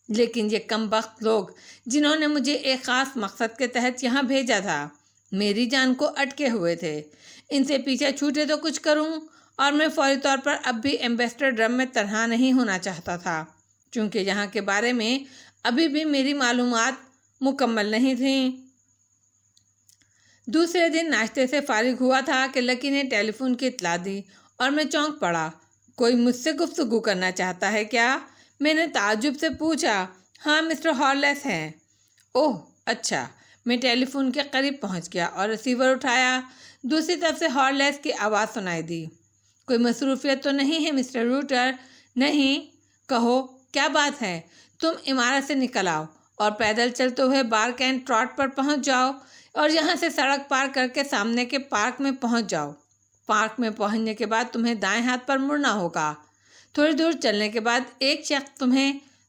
لیکن یہ کم بخت لوگ جنہوں نے مجھے ایک خاص مقصد کے تحت یہاں بھیجا تھا میری جان کو اٹکے ہوئے تھے۔ ان سے پیچھے چھوٹے تو کچھ کروں، اور میں فوری طور پر اب بھی ایمبیسڈر ڈرم میں تنہا نہیں ہونا چاہتا تھا، چونکہ یہاں کے بارے میں ابھی بھی میری معلومات مکمل نہیں تھیں۔ دوسرے دن ناشتے سے فارغ ہوا تھا کہ لکی نے ٹیلی فون کی اطلاع دی اور میں چونک پڑا۔ کوئی مجھ سے گفتگو کرنا چاہتا ہے کیا؟ میں نے تعجب سے پوچھا۔ ہاں، مسٹر ہارلیس ہیں۔ اوہ اچھا۔ میں ٹیلی فون کے قریب پہنچ گیا اور ریسیور اٹھایا۔ دوسری طرف سے ہارلیس کی آواز سنائی دی۔ کوئی مصروفیت تو نہیں ہے مسٹر روٹر؟ نہیں۔ کہو کیا بات ہے؟ تم عمارت سے نکل آؤ اور پیدل چلتے ہوئے بارک اینڈ ٹراٹ پر پہنچ جاؤ اور یہاں سے سڑک پار کر کے سامنے کے پارک میں پہنچ جاؤ۔ پارک میں پہنچنے کے بعد تمہیں دائیں ہاتھ پر مڑنا ہوگا۔ تھوڑی دور چلنے کے بعد ایک شخص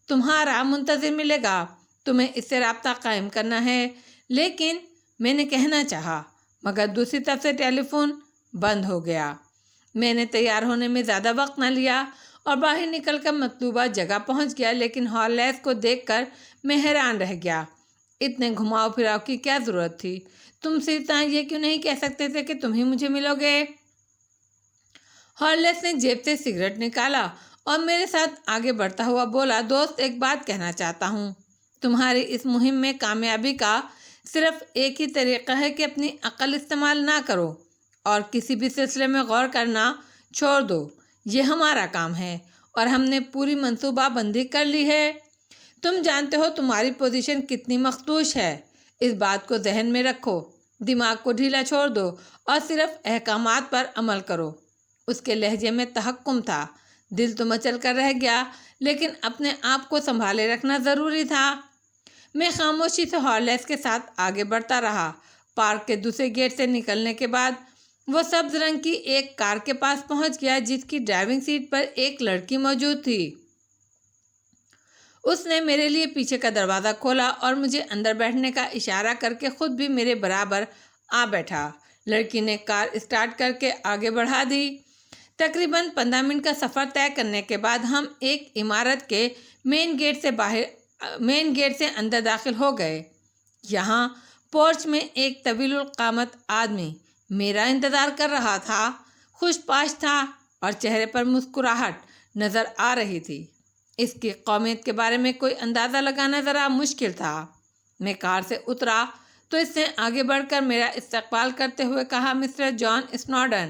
تمہارا منتظر ملے گا۔ تمہیں اس سے رابطہ قائم کرنا ہے۔ لیکن میں نے کہنا چاہا، مگر دوسری طرف سے ٹیلی فون بند ہو گیا۔ میں نے تیار ہونے میں زیادہ وقت نہ لیا اور باہر نکل کر مطلوبہ جگہ پہنچ گیا، لیکن ہارلیس کو دیکھ کر میں حیران رہ گیا۔ اتنے گھماؤ پھراؤ کی کیا ضرورت تھی؟ تم سیدھا یہ کیوں نہیں کہہ سکتے تھے کہ تم ہی مجھے ملو گے؟ ہارلیس نے جیب سے سگریٹ نکالا اور میرے ساتھ آگے بڑھتا ہوا بولا، دوست ایک بات کہنا چاہتا ہوں، تمہاری اس مہم میں کامیابی کا صرف ایک ہی طریقہ ہے کہ اپنی عقل استعمال نہ کرو اور کسی بھی سلسلے میں غور کرنا چھوڑ دو۔ یہ ہمارا کام ہے اور ہم نے پوری منصوبہ بندی کر لی ہے۔ تم جانتے ہو تمہاری پوزیشن کتنی مخدوش ہے، اس بات کو ذہن میں رکھو، دماغ کو ڈھیلا چھوڑ دو اور صرف احکامات پر عمل کرو۔ اس کے لہجے میں تحکم تھا۔ دل تو مچل کر رہ گیا، لیکن اپنے آپ کو سنبھالے رکھنا ضروری تھا۔ میں خاموشی سے ہارلیس کے ساتھ آگے بڑھتا رہا۔ پارک کے دوسرے گیٹ سے نکلنے کے بعد وہ سبز رنگ کی ایک کار کے پاس پہنچ گیا جس کی ڈرائیونگ سیٹ پر ایک لڑکی موجود تھی۔ اس نے میرے لیے پیچھے کا دروازہ کھولا اور مجھے اندر بیٹھنے کا اشارہ کر کے خود بھی میرے برابر آ بیٹھا۔ لڑکی نے کار اسٹارٹ کر کے آگے بڑھا دی۔ تقریباً 15 منٹ کا سفر طے کرنے کے بعد ہم ایک عمارت کے مین گیٹ سے اندر داخل ہو گئے۔ یہاں پورچ میں ایک طویل القامت آدمی میرا انتظار کر رہا تھا۔ خوش پاش تھا اور چہرے پر مسکراہٹ نظر آ رہی تھی۔ اس کی قومیت کے بارے میں کوئی اندازہ لگانا ذرا مشکل تھا۔ میں کار سے اترا تو اس نے آگے بڑھ کر میرا استقبال کرتے ہوئے کہا، مسٹر جان اسنوڈن۔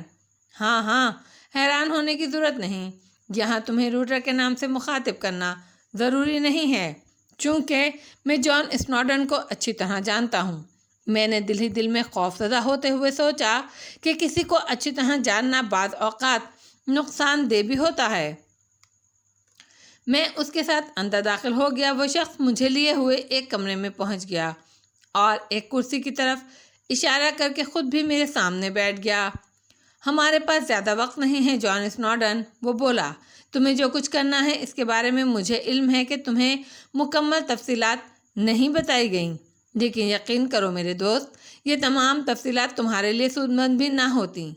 ہاں، حیران ہونے کی ضرورت نہیں، یہاں تمہیں روٹر کے نام سے مخاطب کرنا ضروری نہیں ہے، چونکہ میں جان اسنوڈن کو اچھی طرح جانتا ہوں۔ میں نے دل ہی دل میں خوف زدہ ہوتے ہوئے سوچا کہ کسی کو اچھی طرح جاننا بعض اوقات نقصان دہ بھی ہوتا ہے۔ میں اس کے ساتھ اندر داخل ہو گیا۔ وہ شخص مجھے لیے ہوئے ایک کمرے میں پہنچ گیا اور ایک کرسی کی طرف اشارہ کر کے خود بھی میرے سامنے بیٹھ گیا۔ ہمارے پاس زیادہ وقت نہیں ہے جان اسنوڈن، وہ بولا، تمہیں جو کچھ کرنا ہے اس کے بارے میں مجھے علم ہے کہ تمہیں مکمل تفصیلات نہیں بتائی گئیں، لیکن یقین کرو میرے دوست، یہ تمام تفصیلات تمہارے لیے سود مند بھی نہ ہوتی۔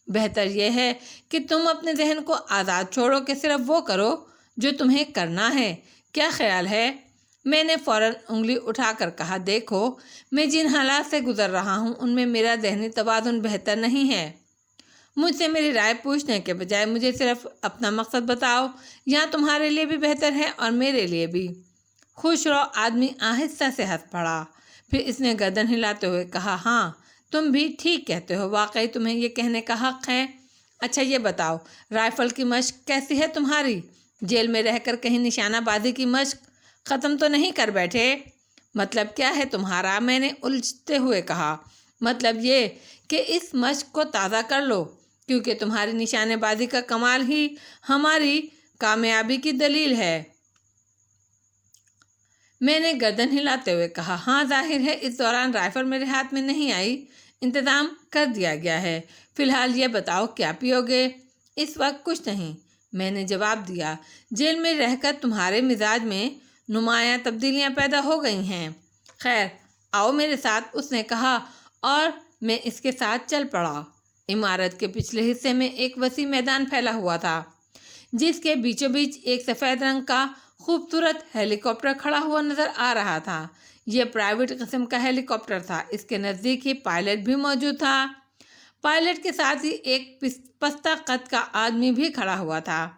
بہتر یہ ہے کہ تم اپنے ذہن کو آزاد چھوڑو کہ صرف وہ کرو جو تمہیں کرنا ہے۔ کیا خیال ہے؟ میں نے فوراً انگلی اٹھا کر کہا، دیکھو، میں جن حالات سے گزر رہا ہوں ان میں میرا ذہنی توازن بہتر نہیں ہے۔ مجھ سے میری رائے پوچھنے کے بجائے مجھے صرف اپنا مقصد بتاؤ، یہاں تمہارے لیے بھی بہتر ہے اور میرے لیے بھی۔ خوش رو آدمی آہستہ سے ہنس پڑا، پھر اس نے گردن ہلاتے ہوئے کہا، ہاں تم بھی ٹھیک کہتے ہو، واقعی تمہیں یہ کہنے کا حق ہے۔ اچھا یہ بتاؤ، رائفل کی مشق کیسی ہے تمہاری؟ جیل میں رہ کر کہیں نشانہ بازی کی مشق ختم تو نہیں کر بیٹھے؟ مطلب کیا ہے تمہارا؟ میں نے الجھتے ہوئے کہا، مطلب یہ کہ اس مشق کو تازہ کر لو، کیونکہ تمہاری نشانے بازی کا کمال ہی ہماری کامیابی کی دلیل ہے۔ میں نے گردن ہلاتے ہوئے کہا، ہاں ظاہر ہے اس دوران رائفل میرے ہاتھ میں نہیں آئی، انتظام کر دیا گیا ہے۔ فی الحال یہ بتاؤ کیا پیو گے؟ اس وقت کچھ نہیں، میں نے جواب دیا۔ جیل میں رہ کر تمہارے مزاج میں نمایاں تبدیلیاں پیدا ہو گئی ہیں۔ خیر آؤ میرے ساتھ، اس نے کہا اور میں اس کے ساتھ چل پڑا۔ عمارت کے پچھلے حصے میں ایک وسیع میدان پھیلا ہوا تھا جس کے بیچوں بیچ ایک سفید رنگ کا خوبصورت ہیلی کاپٹر کھڑا ہوا نظر آ رہا تھا۔ یہ پرائیویٹ قسم کا ہیلی کاپٹر تھا۔ اس کے نزدیک ہی پائلٹ بھی موجود تھا۔ پائلٹ کے ساتھ ہی ایک پستہ قد کا آدمی بھی کھڑا ہوا تھا۔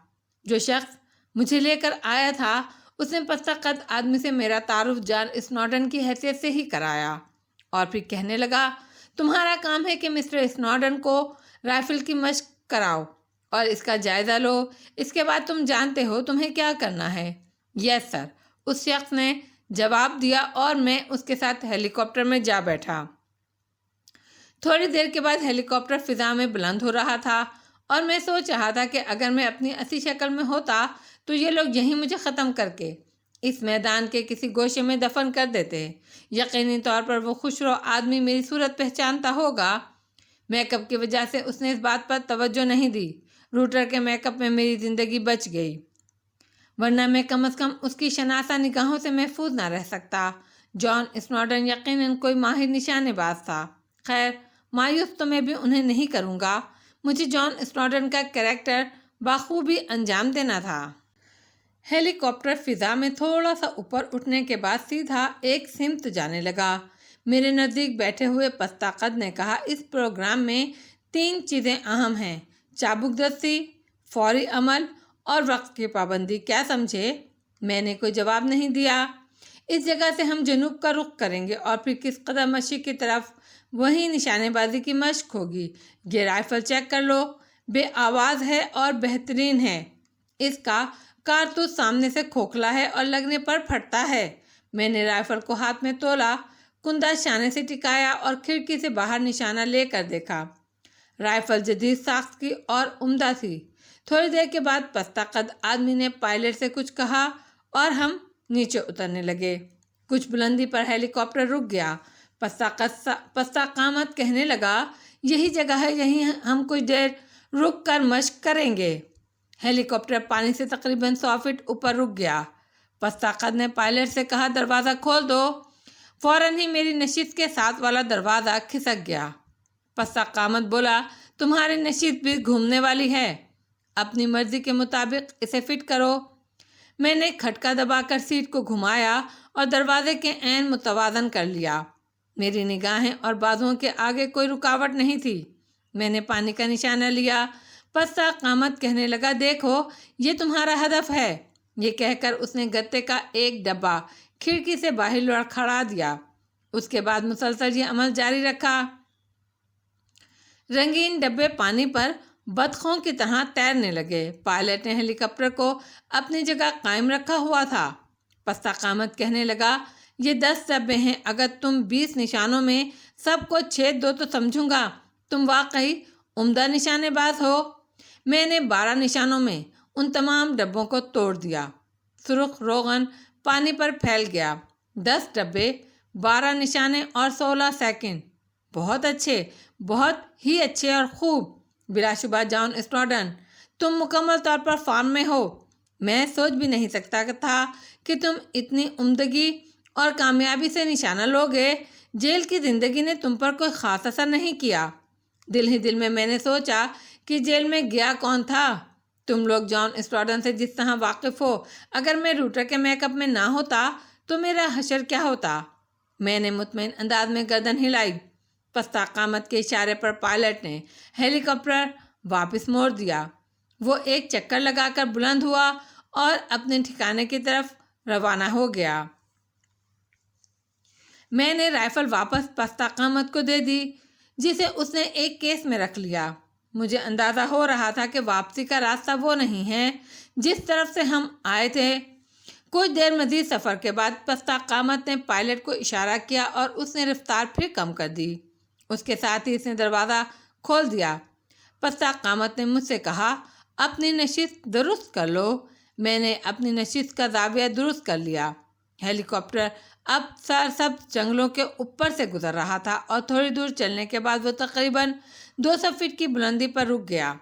جو شخص مجھے لے کر آیا تھا اس نے پستہ قد آدمی سے میرا تعارف جان اسنوڈن کی حیثیت سے ہی کرایا اور پھر کہنے لگا، تمہارا کام ہے کہ مسٹر اسنوڈن کو رائفل کی مشق کراؤ اور اس کا جائزہ لو، اس کے بعد تم جانتے ہو تمہیں کیا کرنا ہے۔ یس سر، اس شخص نے جواب دیا اور میں اس کے ساتھ ہیلی کاپٹر میں جا بیٹھا۔ تھوڑی دیر کے بعد ہیلی کاپٹر فضا میں بلند ہو رہا تھا اور میں سوچ رہا تھا کہ اگر میں اپنی اصلی شکل میں ہوتا تو یہ لوگ یہیں مجھے ختم کر کے اس میدان کے کسی گوشے میں دفن کر دیتے۔ یقینی طور پر وہ خوشرو آدمی میری صورت پہچانتا ہوگا۔ میک اپ کی وجہ سے اس نے اس بات پر توجہ نہیں دی۔ روٹر کے میک اپ میں میری زندگی بچ گئی، ورنہ میں کم از کم اس کی شناسا نگاہوں سے محفوظ نہ رہ سکتا۔ جان اسنوڈن یقیناً کوئی ماہر نشانے باز تھا۔ خیر مایوس تو میں بھی انہیں نہیں کروں گا، مجھے جان اسنوڈن کا کریکٹر بخوبی انجام دینا تھا۔ ہیلی کاپٹر فضا میں تھوڑا سا اوپر اٹھنے کے بعد سیدھا ایک سمت جانے لگا۔ میرے نزدیک بیٹھے ہوئے پستاقد نے کہا، اس پروگرام میں 3 چیزیں اہم ہیں: چابک دستی، فوری عمل اور وقت کی پابندی، کیا سمجھے؟ میں نے کوئی جواب نہیں دیا۔ اس جگہ سے ہم جنوب کا رخ کریں گے اور پھر کس قدر مشرق کی طرف، وہیں نشانے بازی کی مشق ہوگی۔ یہ رائفل چیک کر لو، بے آواز ہے اور بہترین ہے۔ اس کا کارتوس سامنے سے کھوکھلا ہے اور لگنے پر پھٹتا ہے۔ میں نے رائفل کو ہاتھ میں تولا، کندہ شانے سے ٹکایا اور کھڑکی سے باہر نشانہ لے کر دیکھا۔ رائفل جدید ساخت کی اور عمدہ تھی۔ تھوڑی دیر کے بعد پستاقد آدمی نے پائلٹ سے کچھ کہا اور ہم نیچے اترنے لگے۔ کچھ بلندی پر ہیلی کاپٹر رک گیا۔ پستاقامت کہنے لگا، یہی جگہ ہے، یہیں ہم کچھ دیر رک کر مشق کریں گے۔ ہیلی کاپٹر پانی سے تقریباً 100 فٹ اوپر رک گیا۔ پستاقد نے پائلٹ سے کہا، دروازہ کھول دو۔ فوراً ہی میری نشست کے ساتھ والا دروازہ کھسک گیا۔ پستاقامت بولا، تمہاری نشست بھی گھومنے والی ہے، اپنی مرضی کے مطابق اسے فٹ کرو۔ میں نے کھٹکا دبا کر سیٹ کو گھمایا اور دروازے کے عین متوازن کر لیا۔ میری نگاہیں اور بازوؤں کے آگے کوئی رکاوٹ نہیں تھی۔ میں نے پانی کا نشانہ لیا۔ پستاقامت کہنے لگا، دیکھو یہ تمہارا ہدف ہے۔ یہ کہہ کر اس نے گتے کا ایک ڈبہ کھڑکی سے باہر لڑکھڑا دیا۔ اس کے بعد مسلسل یہ عمل جاری رکھا۔ رنگین ڈبے پانی پر بطخوں کی طرح تیرنے لگے۔ پائلٹ نے ہیلی کاپٹر کو اپنی جگہ قائم رکھا ہوا تھا۔ پستاقامت کہنے لگا، یہ 10 ڈبے ہیں، اگر تم 20 نشانوں میں سب کو چھید دو تو سمجھوں گا تم واقعی عمدہ نشانے باز ہو۔ میں نے 12 نشانوں میں ان تمام ڈبوں کو توڑ دیا۔ سرخ روغن پانی پر پھیل گیا۔ 10 ڈبے، 12 نشانے اور 16 سیکنڈ۔ بہت اچھے، بہت ہی اچھے اور خوب۔ بلا شبہ جان اسنوڈن، تم مکمل طور پر فارم میں ہو۔ میں سوچ بھی نہیں سکتا تھا کہ تم اتنی عمدگی اور کامیابی سے نشانہ لوگے۔ جیل کی زندگی نے تم پر کوئی خاص اثر نہیں کیا۔ دل ہی دل میں نے سوچا کہ جیل میں گیا کون تھا۔ تم لوگ جان اسنوڈن سے جس طرح واقف ہو، اگر میں روٹر کے میک اپ میں نہ ہوتا تو میرا حشر کیا ہوتا؟ میں نے مطمئن انداز میں گردن ہلائی۔ پستاقامت کے اشارے پر پائلٹ نے ہیلی کاپٹر واپس موڑ دیا۔ وہ ایک چکر لگا کر بلند ہوا اور اپنے ٹھکانے کی طرف روانہ ہو گیا۔ میں نے رائفل واپس پستاقامت کو دے دی، جسے اس نے ایک کیس میں رکھ لیا۔ مجھے اندازہ ہو رہا تھا کہ واپسی کا راستہ وہ نہیں ہے جس طرف سے ہم آئے تھے۔ کچھ دیر مزید سفر کے بعد پستاقامت نے پائلٹ کو اشارہ کیا اور اس نے رفتار پھر کم کر دی۔ اس کے ساتھ ہی اس نے دروازہ کھول دیا۔ پستاقامت نے مجھ سے کہا، اپنی نشست درست کر لو۔ میں نے اپنی نشست کا زاویہ درست کر لیا۔ ہیلی کاپٹر اب سرسبز جنگلوں کے اوپر سے گزر رہا تھا اور تھوڑی دور چلنے کے بعد وہ تقریباً 200 فٹ کی بلندی پر رک گیا۔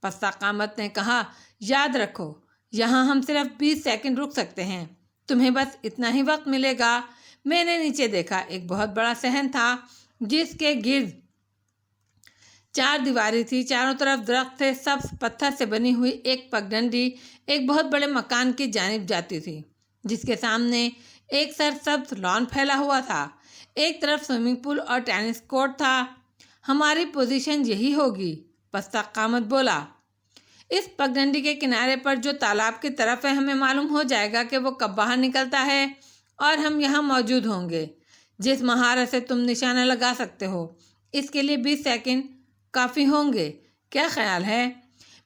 پستاقامت نے کہا، یاد رکھو یہاں ہم صرف 20 سیکنڈ رک سکتے ہیں، تمہیں بس اتنا ہی وقت ملے گا۔ میں نے نیچے دیکھا، ایک بہت بڑا صحن تھا جس کے گرد 4 دیواری تھی۔ چاروں طرف درخت تھے۔ سبز پتھر سے بنی ہوئی ایک پگڈنڈی ایک بہت بڑے مکان کی جانب جاتی تھی، جس کے سامنے ایک سرسبز لان پھیلا ہوا تھا۔ ایک طرف سوئمنگ پول اور ٹینس کورٹ تھا۔ ہماری پوزیشن یہی ہوگی، پستاقامت بولا۔ اس پگڈنڈی کے کنارے پر جو تالاب کی طرف ہے، ہمیں معلوم ہو جائے گا کہ وہ کب باہر نکلتا ہے اور ہم یہاں موجود ہوں گے۔ جس مہارت سے تم نشانہ لگا سکتے ہو، اس کے لیے 20 سیکنڈ کافی ہوں گے، کیا خیال ہے؟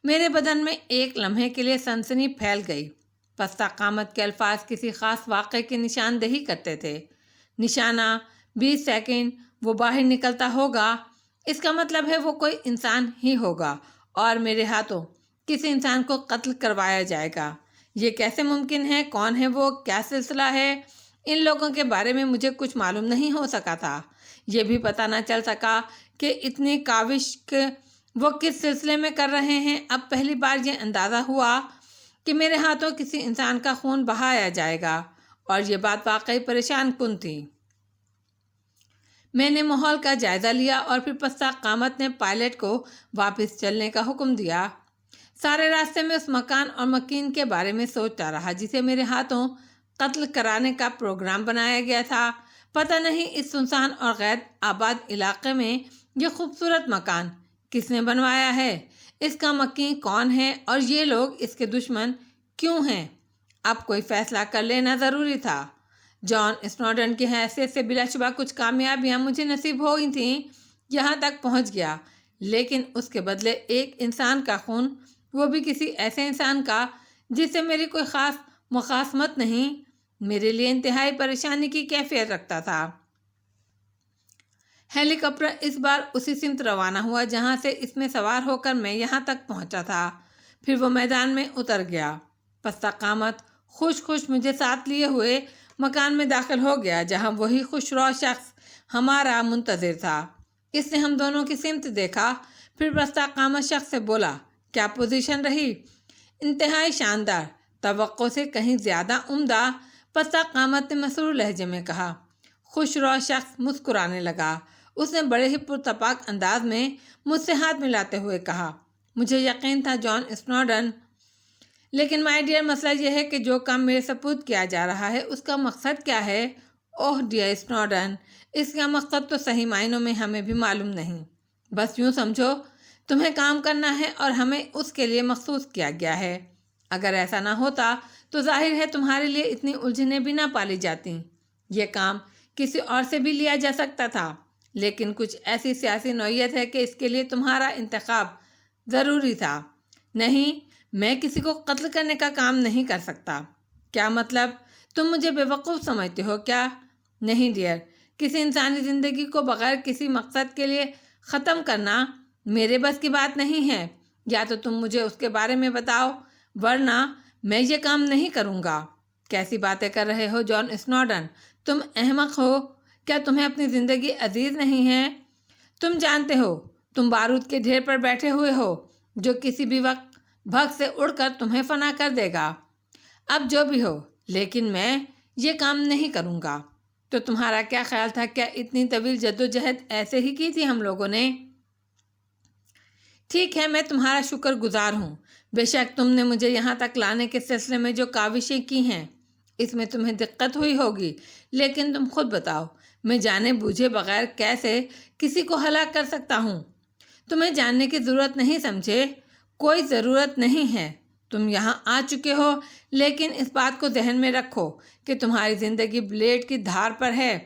میرے بدن میں ایک لمحے کے لیے سنسنی پھیل گئی۔ پستاقامت کے الفاظ کسی خاص واقعے کی نشاندہی کرتے تھے۔ نشانہ 20 سیکنڈ، وہ باہر نکلتا ہوگا، اس کا مطلب ہے وہ کوئی انسان ہی ہوگا اور میرے ہاتھوں کسی انسان کو قتل کروایا جائے گا۔ یہ کیسے ممکن ہے؟ کون ہے وہ؟ کیا سلسلہ ہے؟ ان لوگوں کے بارے میں مجھے کچھ معلوم نہیں ہو سکا تھا۔ یہ بھی پتہ نہ چل سکا کہ اتنی کاوش وہ کس سلسلے میں کر رہے ہیں۔ اب پہلی بار یہ اندازہ ہوا کہ میرے ہاتھوں کسی انسان کا خون بہایا جائے گا، اور یہ بات واقعی پریشان کن تھی۔ میں نے ماحول کا جائزہ لیا اور پھر پستاقامت نے پائلٹ کو واپس چلنے کا حکم دیا۔ سارے راستے میں اس مکان اور مکین کے بارے میں سوچتا رہا جسے میرے ہاتھوں قتل کرانے کا پروگرام بنایا گیا تھا۔ پتہ نہیں اس سنسان اور غیر آباد علاقے میں یہ خوبصورت مکان کس نے بنوایا ہے، اس کا مکین کون ہے اور یہ لوگ اس کے دشمن کیوں ہیں۔ اب کوئی فیصلہ کر لینا ضروری تھا۔ جان اسنوڈن کی حیثیت سے بلا شبہ کچھ کامیابیاں مجھے نصیب ہوئی تھیں، یہاں تک پہنچ گیا، لیکن اس کے بدلے ایک انسان کا خون، وہ بھی کسی ایسے انسان کا جس سے میری کوئی خاص مخاصمت نہیں، میرے لیے انتہائی پریشانی کی کیفیت رکھتا تھا۔ ہیلی کاپٹر اس بار اسی سمت روانہ ہوا جہاں سے اس میں سوار ہو کر میں یہاں تک پہنچا تھا۔ پھر وہ میدان میں اتر گیا۔ پستہ قامت خوش مجھے ساتھ لیے ہوئے مکان میں داخل ہو گیا جہاں وہی خوش رو شخص ہمارا منتظر تھا۔ اس نے ہم دونوں کی سمت دیکھا، پھر پستہ قامت شخص سے بولا، کیا پوزیشن رہی؟ انتہائی شاندار، توقع سے کہیں زیادہ عمدہ، پستہ قامت نے مسرور لہجے میں کہا۔ خوش رو شخص مسکرانے لگا۔ اس نے بڑے ہی پرتپاک انداز میں مجھ سے ہاتھ ملاتے ہوئے کہا، مجھے یقین تھا جان اسنوڈن، لیکن مائی ڈیئر، مسئلہ یہ ہے کہ جو کام میرے سپرد کیا جا رہا ہے اس کا مقصد کیا ہے؟ اوہ ڈیئر اسنوڈن، اس کا مقصد تو صحیح معنوں میں ہمیں بھی معلوم نہیں۔ بس یوں سمجھو تمہیں کام کرنا ہے اور ہمیں اس کے لیے مخصوص کیا گیا ہے۔ اگر ایسا نہ ہوتا تو ظاہر ہے تمہارے لیے اتنی الجھنیں بھی نہ پالی جاتی۔ یہ کام کسی اور سے بھی لیا جا سکتا تھا، لیکن کچھ ایسی سیاسی نوعیت ہے کہ اس کے لیے تمہارا انتخاب ضروری تھا۔ نہیں، میں کسی کو قتل کرنے کا کام نہیں کر سکتا۔ کیا مطلب؟ تم مجھے بے وقوف سمجھتے ہو کیا؟ نہیں ڈیئر، کسی انسانی زندگی کو بغیر کسی مقصد کے لیے ختم کرنا میرے بس کی بات نہیں ہے۔ یا تو تم مجھے اس کے بارے میں بتاؤ، ورنہ میں یہ کام نہیں کروں گا۔ کیسی باتیں کر رہے ہو جان اسنوڈن، تم احمق ہو کیا؟ تمہیں اپنی زندگی عزیز نہیں ہے؟ تم جانتے ہو تم بارود کے ڈھیر پر بیٹھے ہوئے ہو جو کسی بھی وقت بھگ سے اڑ کر تمہیں فنا کر دے گا۔ اب جو بھی ہو، لیکن میں یہ کام نہیں کروں گا۔ تو تمہارا کیا خیال تھا؟ کیا اتنی طویل جدوجہد ایسے ہی کی تھی ہم لوگوں نے؟ ٹھیک ہے، میں تمہارا شکر گزار ہوں۔ بے شک تم نے مجھے یہاں تک لانے کے سلسلے میں جو کاوشیں کی ہیں اس میں تمہیں دقت ہوئی ہوگی، لیکن تم خود بتاؤ میں جانے بوجھے بغیر کیسے کسی کو ہلاک کر سکتا ہوں؟ تمہیں جاننے کی ضرورت نہیں سمجھے، کوئی ضرورت نہیں ہے۔ تم یہاں آ چکے ہو، لیکن اس بات کو ذہن میں رکھو کہ تمہاری زندگی بلیڈ کی دھار پر ہے۔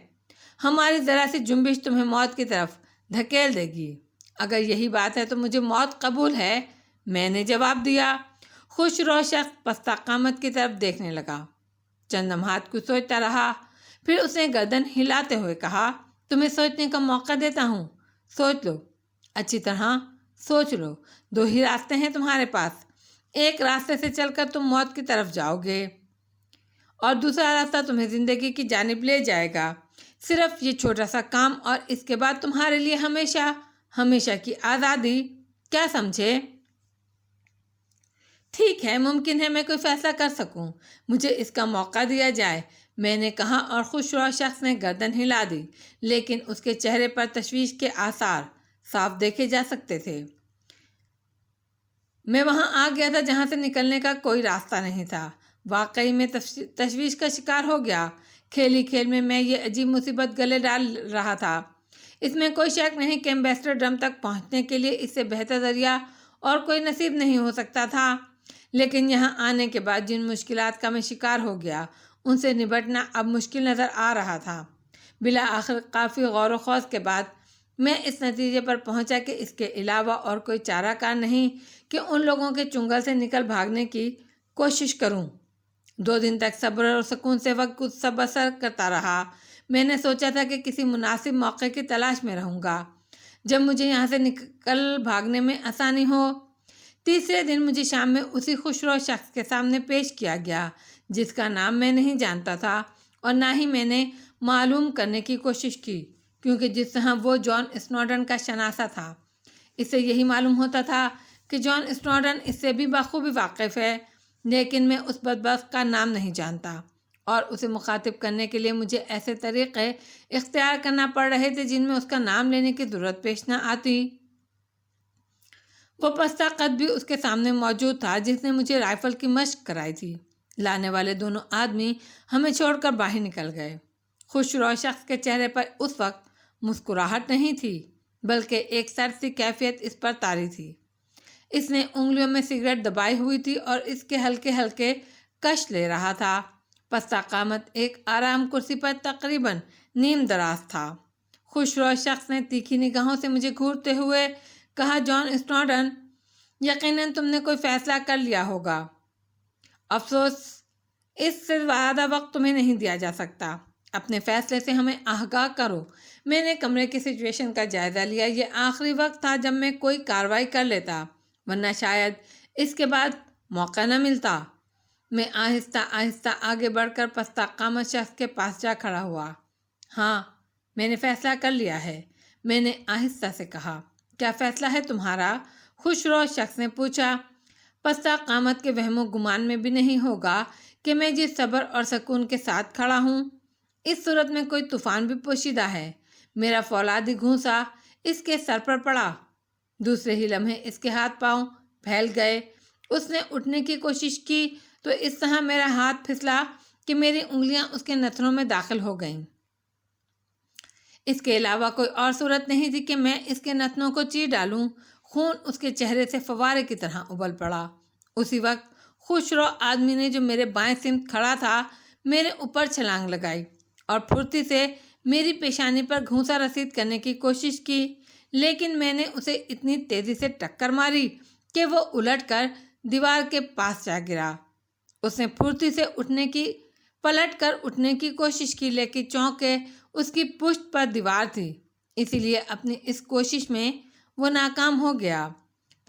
ہماری ذرا سی جنبش تمہیں موت کی طرف دھکیل دے گی۔ اگر یہی بات ہے تو مجھے موت قبول ہے، میں نے جواب دیا۔ خوش رو شخص پستہ قامت کی طرف دیکھنے لگا، چند لمحات کو سوچتا رہا، پھر اس نے گردن ہلاتے ہوئے کہا، تمہیں سوچنے کا موقع دیتا ہوں، سوچ لو، اچھی طرح سوچ لو۔ دو ہی راستے ہیں تمہارے پاس، ایک راستے سے چل کر تم موت کی طرف جاؤ گے اور دوسرا راستہ تمہیں زندگی کی جانب لے جائے گا۔ صرف یہ چھوٹا سا کام اور اس کے بعد تمہارے لیے ہمیشہ ہمیشہ کی آزادی، کیا سمجھے؟ ٹھیک ہے، ممکن ہے میں کوئی فیصلہ کر سکوں، مجھے اس کا موقع دیا جائے، میں نے کہا، اور خوش رو شخص نے گردن ہلا دی، لیکن اس کے چہرے پر تشویش کے آثار صاف دیکھے جا سکتے تھے۔ میں وہاں آ گیا تھا جہاں سے نکلنے کا کوئی راستہ نہیں تھا۔ واقعی میں تشویش کا شکار ہو گیا۔ کھیل ہی کھیل میں یہ عجیب مصیبت گلے ڈال رہا تھا۔ اس میں کوئی شک نہیں کہ ایمبیسڈر ڈرم تک پہنچنے کے لیے اس سے بہتر ذریعہ اور کوئی نصیب نہیں ہو سکتا تھا، لیکن یہاں آنے کے بعد جن مشکلات کا میں شکار ہو گیا ان سے نبٹنا اب مشکل نظر آ رہا تھا۔ بالآخر کافی غور و خوض کے بعد میں اس نتیجے پر پہنچا کہ اس کے علاوہ اور کوئی چارہ کار نہیں کہ ان لوگوں کے چنگل سے نکل بھاگنے کی کوشش کروں۔ 2 دن تک صبر اور سکون سے وقت بسر کرتا رہا۔ میں نے سوچا تھا کہ کسی مناسب موقع کی تلاش میں رہوں گا جب مجھے یہاں سے نکل بھاگنے میں آسانی ہو۔ تیسرے دن مجھے شام میں اسی خوشرو شخص کے سامنے پیش کیا گیا جس کا نام میں نہیں جانتا تھا اور نہ ہی میں نے معلوم کرنے کی کوشش کی، کیونکہ جس طرح وہ جان اسنوڈن کا شناسہ تھا، اس سے یہی معلوم ہوتا تھا کہ جان اسنوڈن اس سے بھی بخوبی واقف ہے، لیکن میں اس بدبخت کا نام نہیں جانتا اور اسے مخاطب کرنے کے لیے مجھے ایسے طریقے اختیار کرنا پڑ رہے تھے جن میں اس کا نام لینے کی ضرورت پیش نہ آتی۔ وہ پستہ قد بھی اس کے سامنے موجود تھا جس نے مجھے رائفل کی مشق کرائی تھی۔ لانے والے دونوں آدمی ہمیں چھوڑ کر باہر نکل گئے خوشرو شخص کے چہرے پر اس وقت مسکراہٹ نہیں تھی بلکہ ایک سرد سی کیفیت اس پر طاری تھی۔ اس نے انگلیوں میں سگریٹ دبائی ہوئی تھی اور اس کے ہلکے ہلکے کش لے رہا تھا۔ پستہ قامت ایک آرام کرسی پر تقریباً نیم دراز تھا۔ خوشرو شخص نے تیکھی نگاہوں سے مجھے گھورتے ہوئے کہا، جان اسنوڈن، یقیناً تم نے کوئی فیصلہ کر لیا ہوگا۔ افسوس اس سے زیادہ وقت تمہیں نہیں دیا جا سکتا۔ اپنے فیصلے سے ہمیں آگاہ کرو۔ میں نے کمرے کی سچویشن کا جائزہ لیا۔ یہ آخری وقت تھا جب میں کوئی کارروائی کر لیتا، ورنہ شاید اس کے بعد موقع نہ ملتا۔ میں آہستہ آہستہ آگے بڑھ کر پستہ قامت شخص کے پاس جا کھڑا ہوا۔ ہاں، میں نے فیصلہ کر لیا ہے، میں نے آہستہ سے کہا۔ کیا فیصلہ ہے تمہارا؟ خوشرو شخص نے پوچھا۔ پستہ قامت کے وہم و گمان میں بھی نہیں ہوگا کہ میں جس صبر اور سکون کے ساتھ کھڑا ہوں، اس صورت میں کوئی طوفان بھی پوشیدہ ہے۔ میرا فولادی گھونسا اس کے سر پر پڑا۔ دوسرے ہی لمحے اس کے ہاتھ پاؤں پھیل گئے۔ اس نے اٹھنے کی کوشش کی تو اس طرح میرا ہاتھ پھسلا کہ میری انگلیاں اس کے نتنوں میں داخل ہو گئیں۔ اس کے علاوہ کوئی اور صورت نہیں تھی کہ میں اس کے نتنوں کو چیر ڈالوں۔ خون اس کے چہرے سے فوارے کی طرح ابل پڑا۔ اسی وقت خوشرو آدمی نے جو میرے بائیں سمت کھڑا تھا میرے اوپر چھلانگ لگائی اور پھرتی سے میری پیشانی پر گھونسا رسید کرنے کی کوشش کی، لیکن میں نے اسے اتنی تیزی سے ٹکر ماری کہ وہ الٹ کر دیوار کے پاس جا گرا۔ اس نے پھرتی سے پلٹ کر اٹھنے کی کوشش کی، لیکن چونکہ اس کی پشت پر دیوار تھی، اسی لیے اپنی اس کوشش میں وہ ناکام ہو گیا۔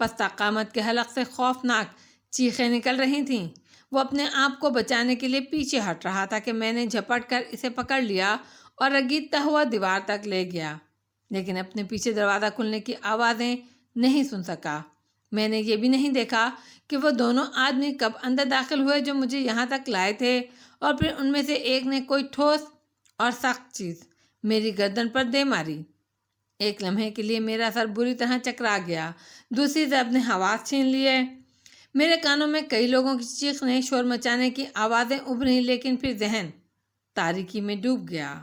پستہ قامت کے حلق سے خوفناک چیخیں نکل رہی تھیں۔ وہ اپنے آپ کو بچانے کے لیے پیچھے ہٹ رہا تھا کہ میں نے جھپٹ کر اسے پکڑ لیا اور رگیدتا ہوا دیوار تک لے گیا، لیکن اپنے پیچھے دروازہ کھلنے کی آوازیں نہیں سن سکا۔ میں نے یہ بھی نہیں دیکھا کہ وہ دونوں آدمی کب اندر داخل ہوئے جو مجھے یہاں تک لائے تھے، اور پھر ان میں سے ایک نے کوئی ٹھوس اور سخت چیز میری گردن پر دے ماری۔ ایک لمحے کے لیے میرا سر بری طرح چکرا گیا، دوسری طرف نے حواس چھین لیے۔ میرے کانوں میں کئی لوگوں کی چیخنے، شور مچانے کی آوازیں ابھریں، لیکن پھر ذہن تاریکی میں ڈوب گیا۔